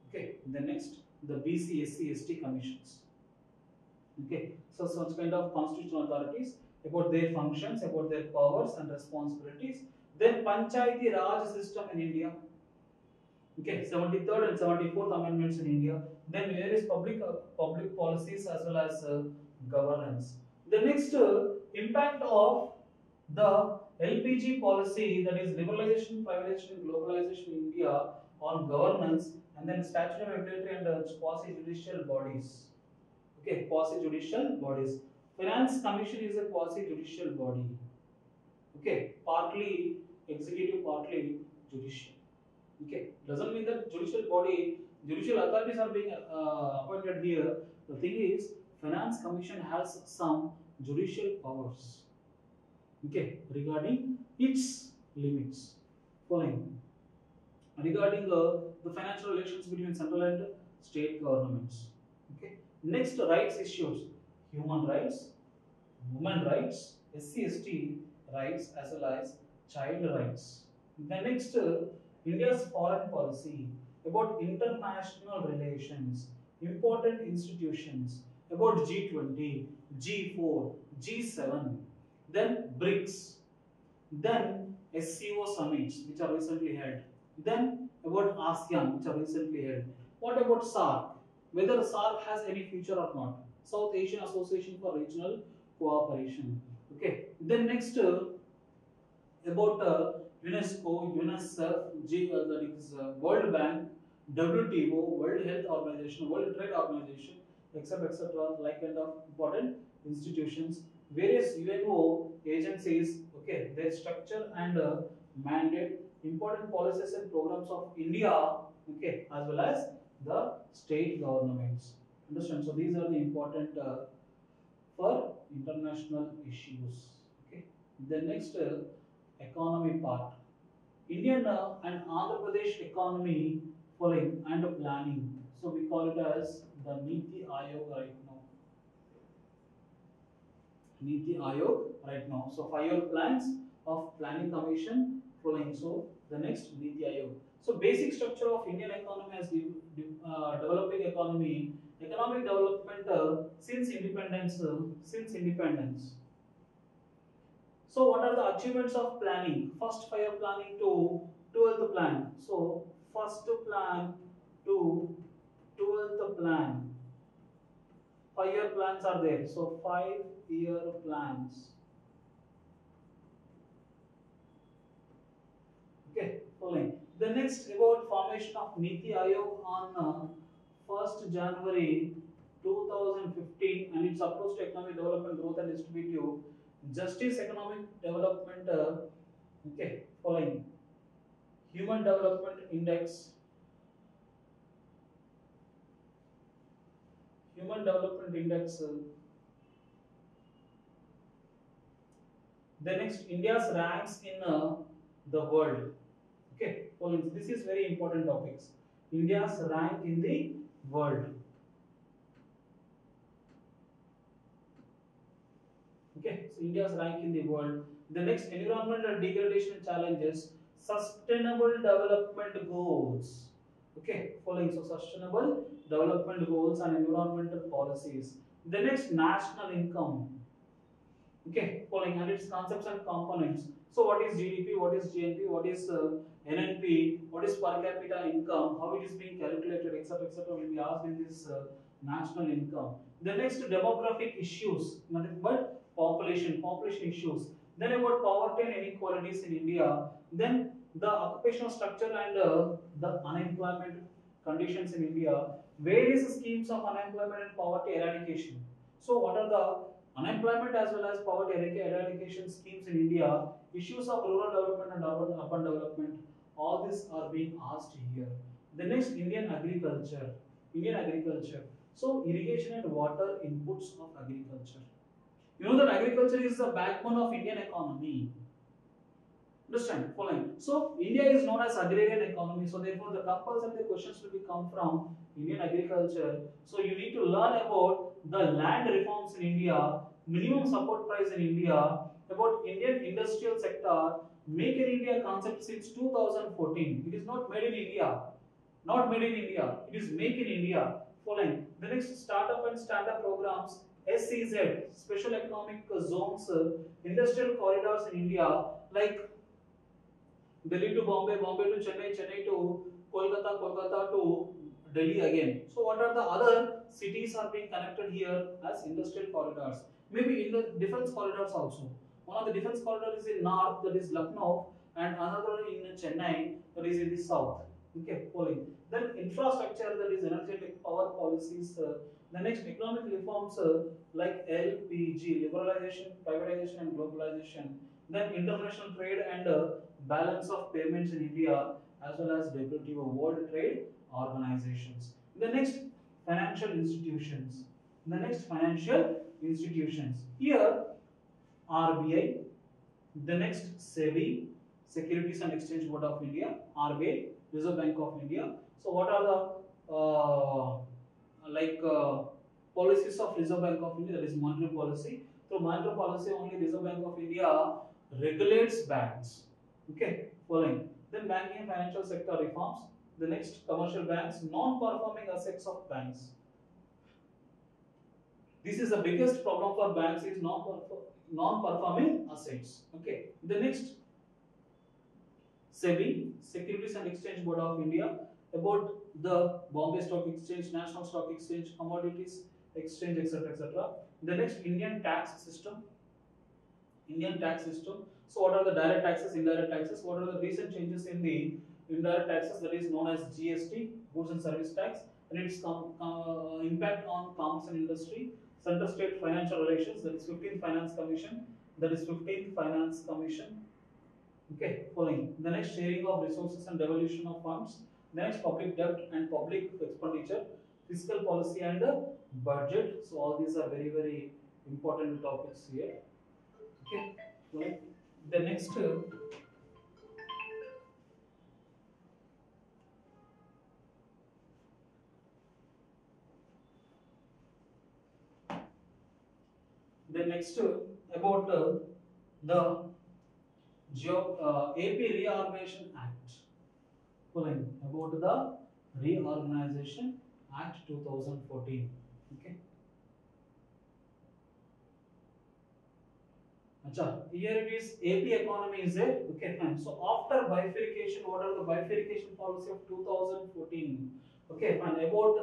Okay. The next, the BC SC ST commissions. Okay. So such kind of constitutional authorities, about their functions, about their powers and responsibilities. Then Panchayati Raj system in India. Okay, 73rd and 74th amendments in India. Then various public policies as well as governance. The next impact of the LPG policy, that is liberalization, privatization, globalization in India, on governance, and then statutory, regulatory and quasi-judicial bodies. Okay, quasi-judicial bodies. Finance Commission is a quasi-judicial body. Okay, partly executive, partly judicial. Okay, doesn't mean that judicial body, judicial authorities are being appointed here. The thing is, Finance Commission has some judicial powers. Okay, regarding its limits. Following, regarding the financial relations between central and state governments. Okay, next, rights issues, human rights, women rights, SC/ST rights, as well as child rights. The next, India's foreign policy, about international relations, important institutions, about G20, G4, G7, then BRICS, then SCO summits which are recently held, then about ASEAN which are recently held. What about SAARC? Whether SAARC has any future or not. South Asian Association for Regional Cooperation. Okay. Then next, about UNESCO, UNICEF, that is World Bank, WTO, World Health Organization, World Trade Organization, etc., like kind of important institutions, various UNO agencies. Okay, their structure and mandate, important policies and programs of India. Okay, as well as the state governments. Understand? So these are the important for international issues. Okay. The next, economy part. Indian and Andhra Pradesh economy following and planning. So we call it as the Niti Ayog right now. Niti Ayog right now. So 5-year plans of planning commission following. So the next, Niti Ayog. So basic structure of Indian economy as developing economy, economic development since independence. So what are the achievements of planning? First 5-year planning to 12th plan. So first plan to 12th plan. 5-year plans are there. So 5-year plans. Okay, following. The next, about formation of Niti Ayog on 1st January 2015 and its approach to economic development, growth and distributive justice, economic development. Okay, following. Human Development Index, Human Development Index. The next, India's ranks in the world. Okay, so this is very important topics. India's rank in the world. Okay, so India's rank in the world. The next, environmental degradation challenges, sustainable development goals. Okay, following, so sustainable development goals and environmental policies. The next, national income. Okay, following, and its concepts and components. So what is GDP, what is GNP, what is NNP, what is per capita income, how it is being calculated, etc., etc., will be asked in this national income. The next, demographic issues, nothing but population issues. Then about poverty and inequalities in India. Then the occupational structure and the unemployment conditions in India. Various schemes of unemployment and poverty eradication. So what are the unemployment as well as poverty eradication schemes in India, issues of rural development and urban development, all these are being asked here. The next, Indian agriculture. Indian agriculture. So irrigation and water inputs of agriculture. You know that agriculture is the backbone of Indian economy. Understand? Following. So India is known as agrarian economy. So therefore, the compulsory questions will be come from Indian agriculture. So you need to learn about the land reforms in India, minimum support price in India, about Indian industrial sector, Make in India concept since 2014. It is not made in India. Not made in India. It is Make in India. Following. The next, startup and startup programs, SEZ, special economic zones, industrial corridors in India, like Delhi to Bombay, Bombay to Chennai, Chennai to Kolkata, Kolkata to Delhi again. So what are the other cities are being connected here as industrial corridors? Maybe in the defense corridors also. One of the defense corridors is in north, that is Lucknow, and another in Chennai, that is in the south. Okay, following. Then infrastructure, that is energetic power policies. The next, economic reforms like LPG, liberalization, privatization, and globalization. Then international trade and balance of payments in India, as well as WTO, World Trade Organizations. The next, financial institutions. The next, financial institutions. Here, RBI. The next, SEBI, Securities and Exchange Board of India. RBI, Reserve Bank of India. So, what are the policies of Reserve Bank of India? That is monetary policy. So, monetary policy only Reserve Bank of India regulates banks. Okay, following. Then banking and financial sector reforms. The next, commercial banks, non-performing assets of banks. This is the biggest problem for banks, is non-performing assets. Okay. The next, SEBI, Securities and Exchange Board of India, about the Bombay Stock Exchange, National Stock Exchange, Commodities Exchange, etc., etc. The next, Indian tax system. Indian tax system. So what are the direct taxes, indirect taxes? What are the recent changes in the indirect taxes, that is known as GST, Goods and Service Tax, and its impact on commerce and industry. Center State Financial Relations, that is 15th Finance Commission, that is 15th Finance Commission. Okay, following. The next, sharing of resources and devolution of funds. The next, public debt and public expenditure, fiscal policy and budget. So all these are very, very important topics here. Okay, well, the next about the AP Reorganization Act. Following, about the Reorganization Act 2014. Okay. Acha, here it is AP economy is there. Okay, fine. So after bifurcation, what are the bifurcation policy of 2014? Okay, fine. About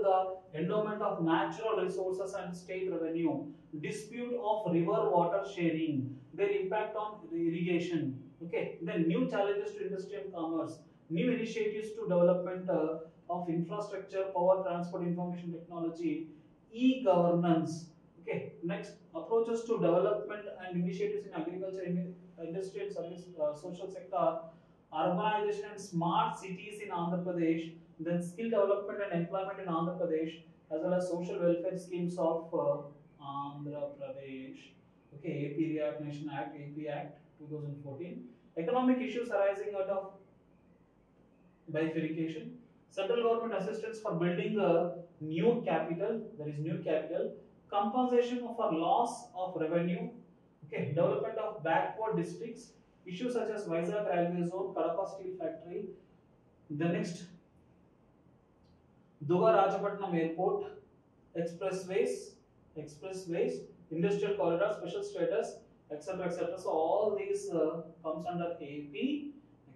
the endowment of natural resources and state revenue, dispute of river water sharing, their impact on irrigation. Okay, then new challenges to industry and commerce, new initiatives to development of infrastructure, power, transport, information technology, e-governance. Okay, next, approaches to development and initiatives in agriculture, industry and service, social sector, urbanization and smart cities in Andhra Pradesh, then skill development and employment in Andhra Pradesh, as well as social welfare schemes of Andhra Pradesh. Okay, AP Reorganization Act, AP Act 2014. Economic issues arising out of bifurcation. Central government assistance for building a new capital, there is new capital. Compensation for loss of revenue. Okay, development of backward districts. Issues such as Vizag Railway Zone, Kadapa Steel Factory. The next, Duga Rajapatnam Airport, expressways, industrial corridor, special status, etc., etc. So all these comes under AP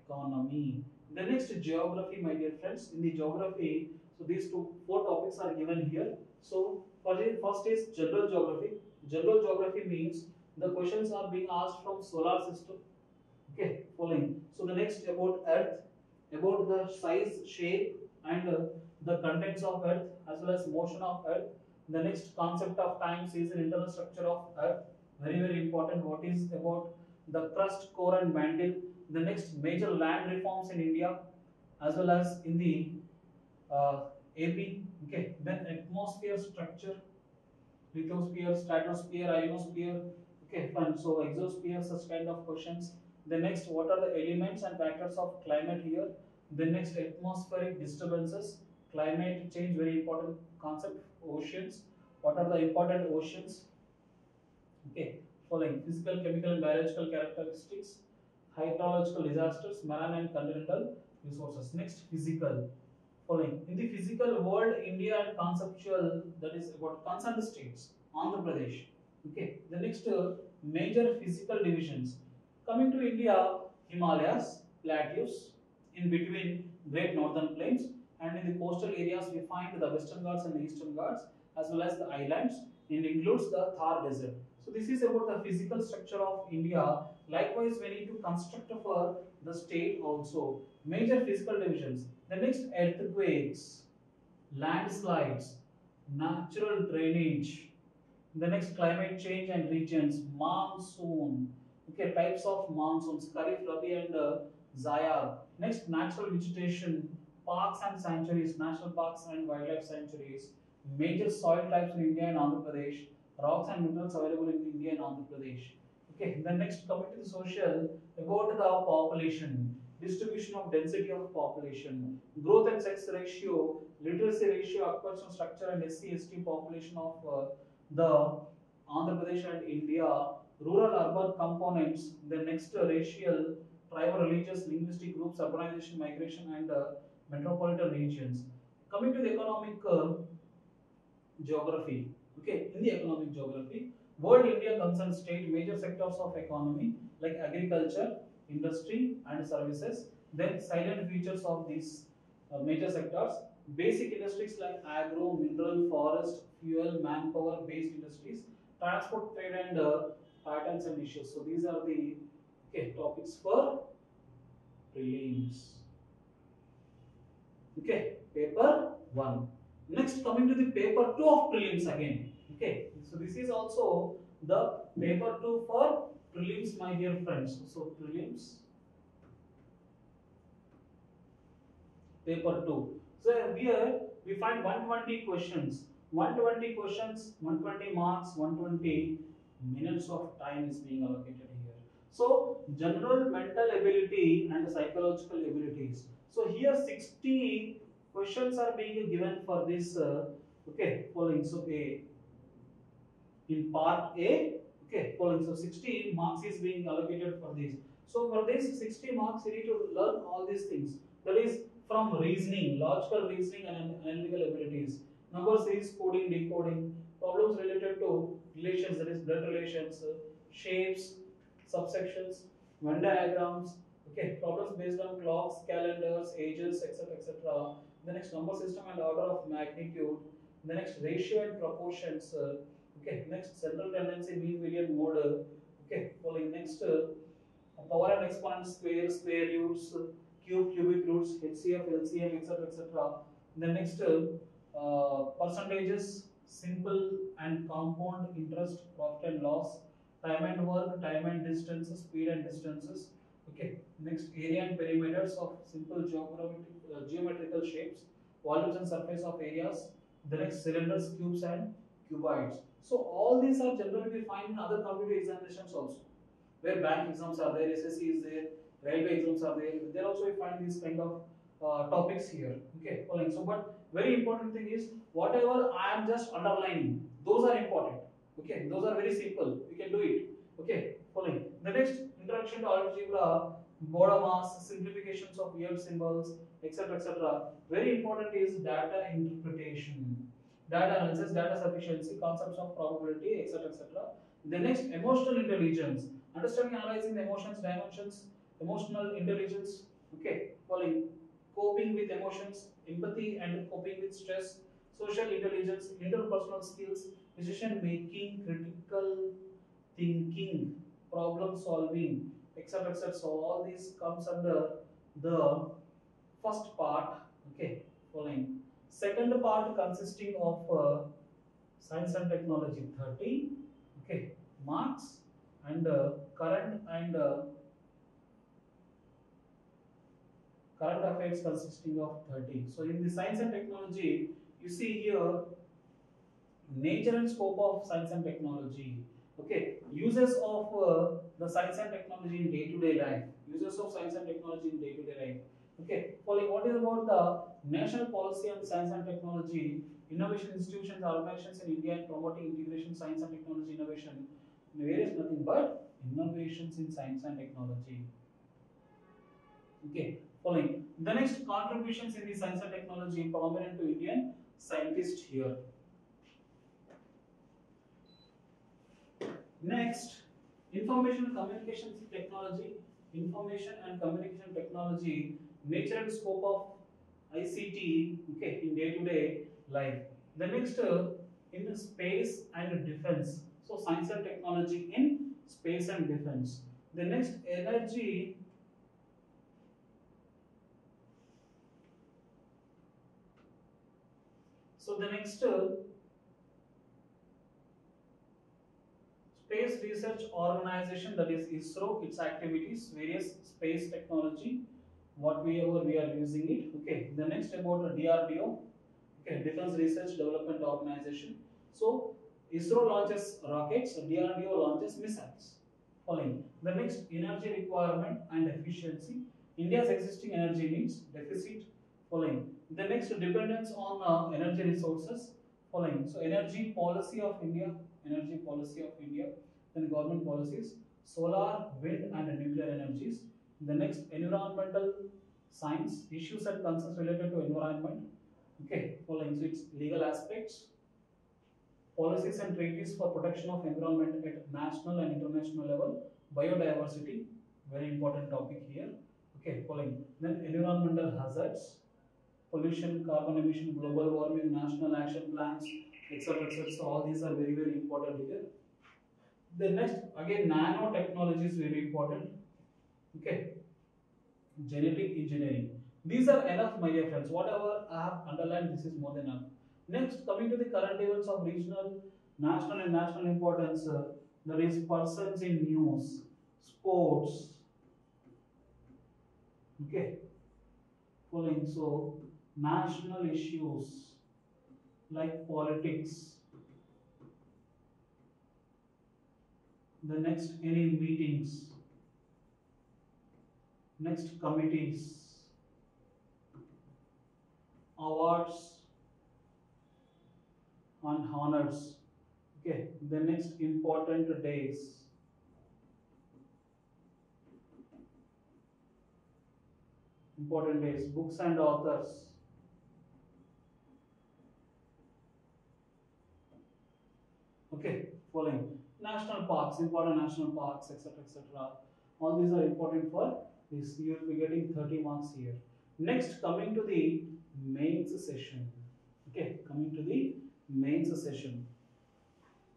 economy. The next, geography, my dear friends. In the geography, so these four topics are given here. So for the first is general geography. General geography means the questions are being asked from solar system. Okay, following. So the next about Earth, about the size, shape, and the contents of Earth, as well as motion of Earth. The next, concept of time, season, internal structure of Earth. Very very important. What is about the crust, core, and mantle. The next, major land reforms in India, as well as in the AP. Okay. Then atmosphere structure, lithosphere, stratosphere, ionosphere. Okay, fine. So exosphere, such kind of questions. The next, what are the elements and factors of climate here? The next, atmospheric disturbances, climate change, very important concept. Oceans, what are the important oceans? Okay, following, physical, chemical, and biological characteristics, hydrological disasters, marine and continental resources. Next, physical. Following, in the physical world, India and conceptual, that is about concerned states, Andhra Pradesh. Okay, the next, major physical divisions. Coming to India, Himalayas, plateaus, in between Great Northern Plains, and in the coastal areas we find the Western Ghats and the Eastern Ghats, as well as the islands, and includes the Thar Desert. So this is about the physical structure of India. Likewise, we need to construct for the state also. Major physical divisions. The next, earthquakes, landslides, natural drainage. The next, climate change and regions, monsoon. Okay, types of monsoons, Kharif, Rabi, and Zayab. Next, natural vegetation, parks and sanctuaries, national parks and wildlife sanctuaries. Major soil types in India and Andhra Pradesh. Rocks and minerals available in India and Andhra Pradesh. Okay, then next, coming to the social, about the population, distribution of density of population, growth and sex ratio, literacy ratio, occupational structure, and SC/ST population of the Andhra Pradesh and India, rural urban components, the next, racial, tribal, religious, linguistic groups, urbanization, migration, and metropolitan regions. Coming to the economic geography. Okay, in the economic geography, world, India, concerned state, major sectors of economy like agriculture, industry, and services. Then silent features of these major sectors, basic industries like agro, mineral, forest, fuel, manpower based industries, transport, trade, and patterns and issues. So these are the topics for prelims. Okay, paper 1. Next, coming to the paper 2 of prelims again. Okay, so this is also the paper 2 for prelims, my dear friends. So prelims, paper 2. So here we find 120 questions. 120 questions, 120 marks, 120 minutes of time is being allocated here. So general mental ability and psychological abilities. So here 60 questions are being given for this following. So A, in part A, following. So 60 marks is being allocated for this. So for this 60 marks you need to learn all these things. That is from reasoning, logical reasoning, and analytical abilities. Number series, coding, decoding, problems related to relations, that is blood relations, shapes, subsections, Venn diagrams, problems based on clocks, calendars, ages, etc., etc. The next, number system and order of magnitude. The next, ratio and proportions. Next, central tendency, mean, median, mode. Following. Next, power and exponent, square roots, cubic roots, HCF, LCM, etc., etc. The next, percentages, simple and compound interest, profit and loss, time and work, time and distances, speed and distances. Okay. Next, area and perimeters of simple geometrical shapes, volumes and surface of areas. The next, cylinders, cubes, and cuboids. So all these are generally we find in other competitive examinations also, where bank exams are there, SSC is there, railway exams are there. There also we find these kind of topics here. Okay, following. So, but very important thing is whatever I am just underlining, those are important. Okay, those are very simple. We can do it. Okay, following. The next, introduction to algebra, Bodamas, simplifications of weird symbols, etc. etc. Very important is data interpretation, data analysis, data sufficiency, concepts of probability, etc. etc. The next, emotional intelligence, understanding, analyzing the emotions, dimensions, emotional intelligence. Okay, following. Coping with emotions, empathy and coping with stress, social intelligence, interpersonal skills, decision making, critical thinking, problem solving, etc. etc. So all these comes under the first part. Okay, following. Second part consisting of science and technology 30. Okay, marks and current affairs consisting of 30. So in the science and technology, you see here nature and scope of science and technology. Okay, uses of the science and technology in day-to-day life. Uses of science and technology in day-to-day life. Okay, following, what is about the national policy on science and technology, innovation institutions, organizations in India, and promoting integration science and technology innovation. Where is nothing but innovations in science and technology. Okay, following. The next, contributions in the science and technology prominent to Indian scientists here. Next, information and communication technology, nature and scope of ICT, okay, in day-to-day life. The next, in space and defense. So science and technology in space and defense. The next, energy. So the next, Space Research Organization, that is ISRO, its activities, various space technology, whatever we are using it. Okay. The next, about DRDO, okay, Defense Research Development Organization. So ISRO launches rockets, DRDO launches missiles. Following. The next, energy requirement and efficiency, India's existing energy needs, deficit. Following. The next, dependence on energy resources. Following. So energy policy of India, then government policies, solar, wind and nuclear energies. The next, environmental science, issues and concerns related to environment. Okay, following. So it's legal aspects, policies and treaties for protection of environment at national and international level, biodiversity, very important topic here. Okay, following. Then environmental hazards, pollution, carbon emission, global warming, national action plans, etc. etc. So all these are very very important here. The next, again, nanotechnology is very important. Okay, genetic engineering. These are enough, my dear friends. Whatever I have underlined, this is more than enough. Next, coming to the current events of regional, national, and national importance, there is persons in news, sports. Okay, following. So, national issues like politics. The next, any meetings. Next, committees, awards and honors. Okay, the next, important days. Important days, books and authors. Okay, following. National parks, important national parks, etc. etc. All these are important for this. You will be getting 30 marks here. Next, coming to the mains session. Okay, coming to the mains session.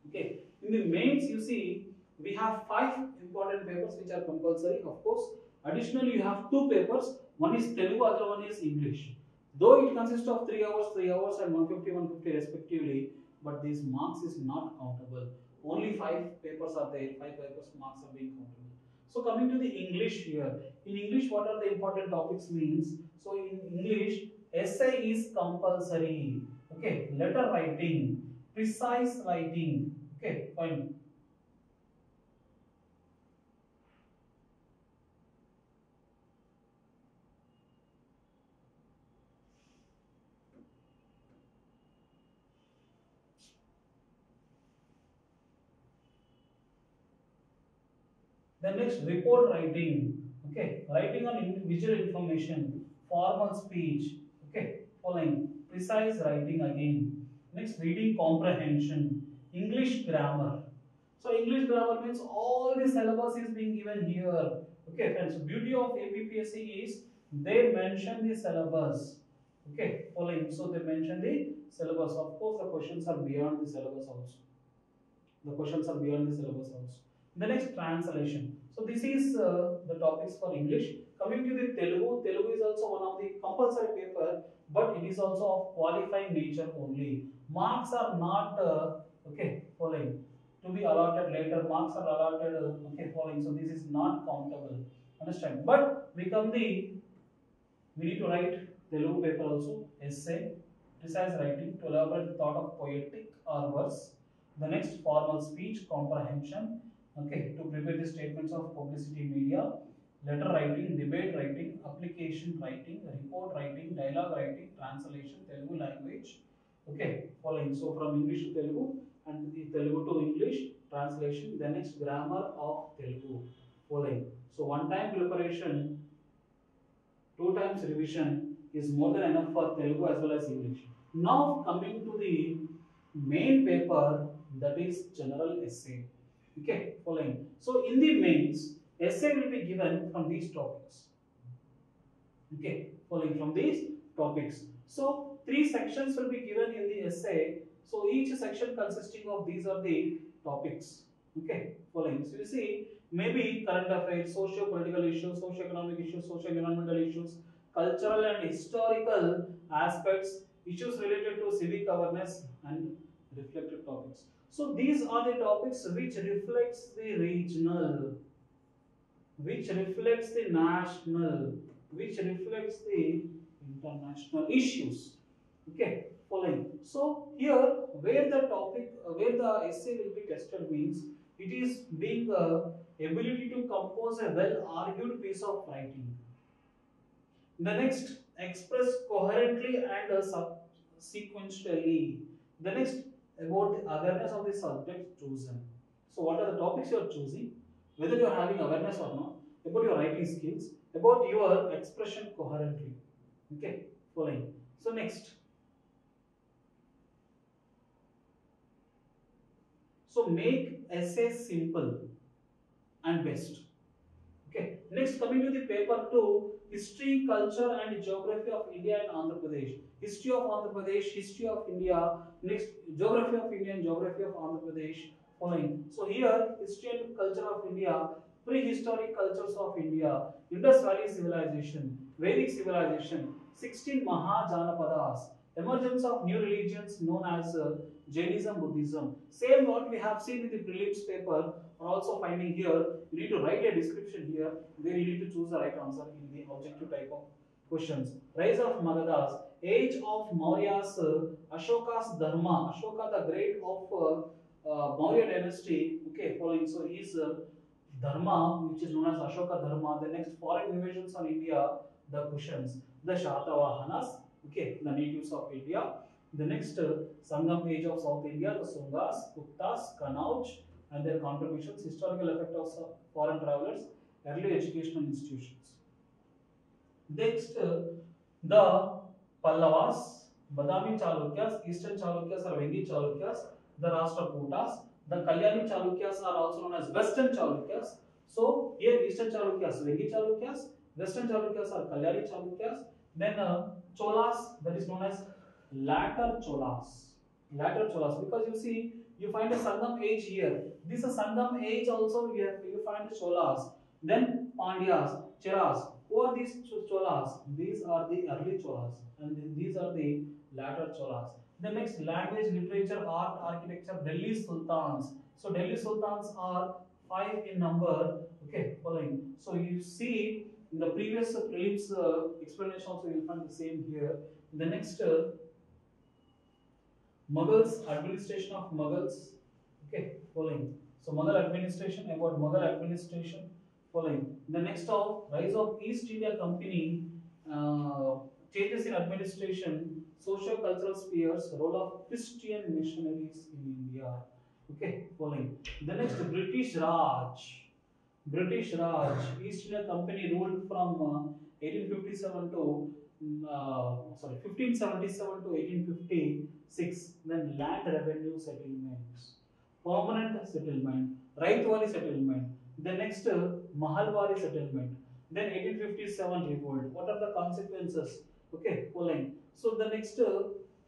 Okay, in the mains, you see, we have 5 important papers which are compulsory. Of course, additionally, you have 2 papers. One is Telugu, other one is English. Though it consists of 3 hours, 3 hours, and 150, 150 respectively, but these marks is not countable. Only 5 papers are there. 5 papers marks are being countable. So coming to the English here. In English, what are the important topics means? So in English, essay is compulsory. Okay, letter writing, precise writing. Okay, fine. The next, report writing. Okay, writing on visual information, formal speech. Okay, following precise writing again. Next, reading comprehension, English grammar. So English grammar means all the syllabus is being given here. Okay, friends. Beauty of APPSC is they mention the syllabus. Okay, following. So they mention the syllabus. Of course, the questions are beyond the syllabus also. The questions are beyond the syllabus also. The next, translation. So this is the topics for English. Coming to the Telugu, Telugu is also one of the compulsory paper, but it is also of qualifying nature only. Marks are not okay following to be allotted later. Marks are allotted okay following. So this is not countable. Understand? But we need to write Telugu paper also, essay, precise writing to elaborate the thought of poetic or verse. The next, formal speech comprehension. Okay, to prepare the statements of publicity media, letter writing, debate writing, application writing, report writing, dialogue writing, translation, Telugu language. Okay, following. So from English to Telugu and the Telugu to English translation. The next, grammar of Telugu. Following. So one time preparation, two times revision is more than enough for Telugu as well as English. Now coming to the main paper, that is general essay. Okay, following. So in the mains, essay will be given from these topics. Okay, following from these topics. So three sections will be given in the essay. So each section consisting of these are the topics. Okay, following. So you see, maybe current affairs, socio-political issues, socio-economic issues, socio-environmental issues, cultural and historical aspects, issues related to civic awareness and reflected topics. So these are the topics which reflects the regional, which reflects the national, which reflects the international issues. Okay, following. So here where the topic, where the essay will be tested means it is being ability to compose a well argued piece of writing. The next, express coherently and sequentially. The next, about the awareness of the subject chosen. So what are the topics you are choosing, whether you are having awareness or not, about your writing skills, about your expression coherently. Okay, following. So next, so make essay simple and best. Okay. Next, coming to the paper 2, history, culture, and geography of India and Andhra Pradesh. History of Andhra Pradesh, history of India. Next, geography of India and geography of Andhra Pradesh. Following. So here, history and culture of India, prehistoric cultures of India, Indus Valley civilization, Vedic civilization, 16 Mahajanapadas, emergence of new religions known as Jainism, Buddhism. Same what we have seen in the prelims paper are also finding here. You need to write a description here where you need to choose the right answer in the objective type of questions. Rise of Magadhas, age of Maurya's, Ashoka's Dharma, Ashoka the great of Maurya dynasty. Okay, following. So his Dharma, which is known as Ashoka Dharma. The next, foreign invasions on India, the questions. The Shatavahanas, okay, the natives of India. The next, Sangam age of South India, the Sungas, Guptas, Kanauj, and their contributions, historical effect of foreign travelers, early educational institutions. Next, the Pallavas, Badami Chalukyas, Eastern Chalukyas or Vengi Chalukyas, the Rashtrakutas, the Kalyani Chalukyas are also known as Western Chalukyas. So here Eastern Chalukyas, Vengi Chalukyas, Western Chalukyas are Kalyani Chalukyas. Then Cholas, that is known as latter Cholas. Latter Cholas, because you see, you find a Sangam age here. This is Sangam age also you find the Cholas. Then Pandyas, Cheras. Who are these Cholas? These are the early Cholas and these are the latter Cholas. The next, language, literature, art, architecture, Delhi Sultans. So Delhi Sultans are 5 in number. Okay, following. So you see in the previous prelims explanation also you will find the same here. The next Mughals, administration of Mughals. Okay, following. So Mughal administration, about Mughal administration, following. The next of rise of East India Company, changes in administration, social cultural spheres, role of Christian missionaries in India. Okay, following. The next British Raj. British Raj, East India Company ruled from 1857 to 1577 to 1856. Then land revenue settlements, permanent settlement, Raitwari settlement. The next Mahalwari settlement. Then 1857 revolt. What are the consequences? Okay, following. So the next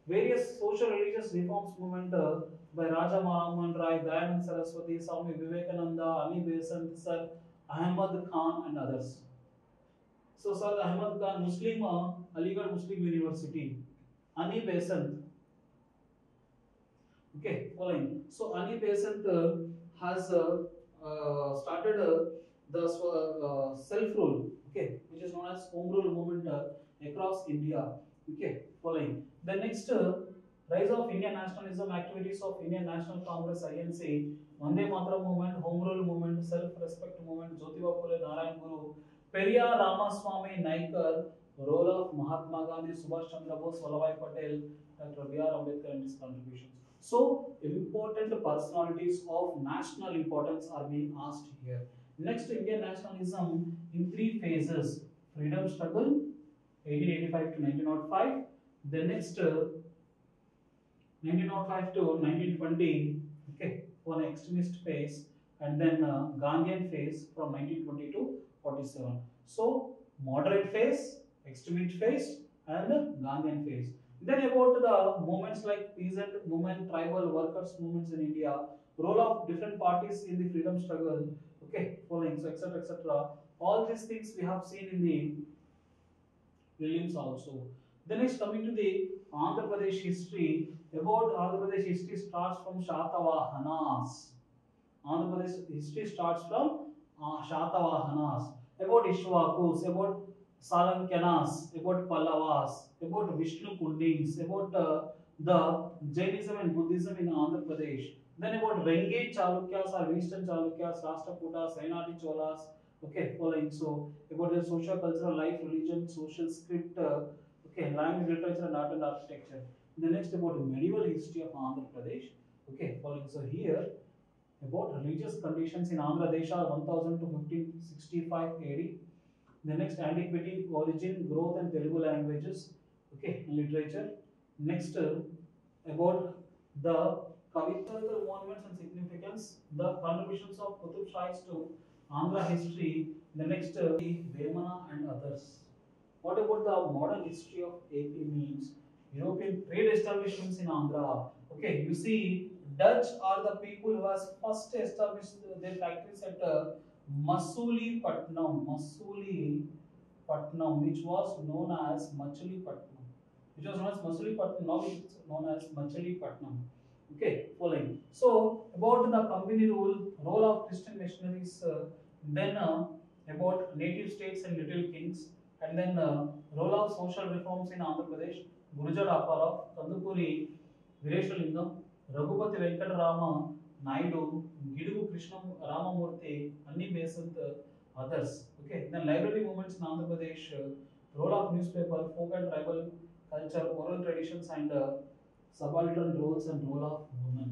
various social religious reforms movement by Raja Mohan Rai, Dayanand Saraswati, Swami Vivekananda, Ani Besant, Sir Ahmad Khan, and others. So Sir Ahmad Khan, Muslim, Aligarh Muslim University, Ani Besant. Okay, following. So Ani Besant has started the self-rule, okay, which is known as home rule movement across India. Okay, following. The next rise of Indian nationalism, activities of Indian National Congress (INC), Vande Mataram movement, home rule movement, self-respect movement, Jyotiba Phule, Narayan Guru, Periyar Ramaswamy Naikar, role of Mahatma Gandhi, Subhash Chandra Bose, Vallabhbhai Patel, Dr. B.R. Ambedkar and his contributions. So important personalities of national importance are being asked here. Next, Indian nationalism in 3 phases: freedom struggle, 1885 to 1905. The next 1905 to 1920, okay, for an extremist phase, and then Gandhian phase from 1920 to 47. So moderate phase, extremist phase, and Gandhian phase. Then about the movements like peasant movement, tribal workers movements in India, role of different parties in the freedom struggle, okay, following, so etc. etc. All these things we have seen in the prelims also. The next, coming to the Andhra Pradesh history, about Andhra Pradesh history starts from Shatavahanas. Andhra Pradesh history starts from Shatavahanas. About Ishwakus, about Salankanas, about Pallavas, about Vishnu Kundings, about the Jainism and Buddhism in Andhra Pradesh. Then about Vengi Chalukyas or Eastern Chalukyas, Rashtrakutas, Sainati Cholas. Okay, following. So about the social, cultural life, religion, social script, okay, language, literature, and art and architecture. The next about medieval history of Andhra Pradesh. Okay, following. So here about religious conditions in Andhra Desha 1000 to 1565 AD. The next, antiquity, origin, growth, and Telugu languages. Okay, and literature. Next, about the Kavitarical monuments and significance, the contributions of Qutub Shahis to Andhra history. The next, Vemana and others. What about the modern history of AP means? European trade establishments in Andhra. Okay, you see, Dutch are the people who has first established their factories at Masulipattnam, which was known as Machilipatnam. Which was known as Masulipattnam, now it's known as Machilipatnam. Okay, following. So about the company role of Christian missionaries, then about native states and little kings, and then role of social reforms in Andhra Pradesh, Guruja Raparao, Kandupuri Vireshwalingam, Raghupati Venkatarama Naidu, Gidugu Krishna Ramamurthy, Anni Besant, others. Okay, then library movements in Andhra Pradesh, role of newspaper, folk and tribal culture, oral traditions, and subaltern roles and role of women.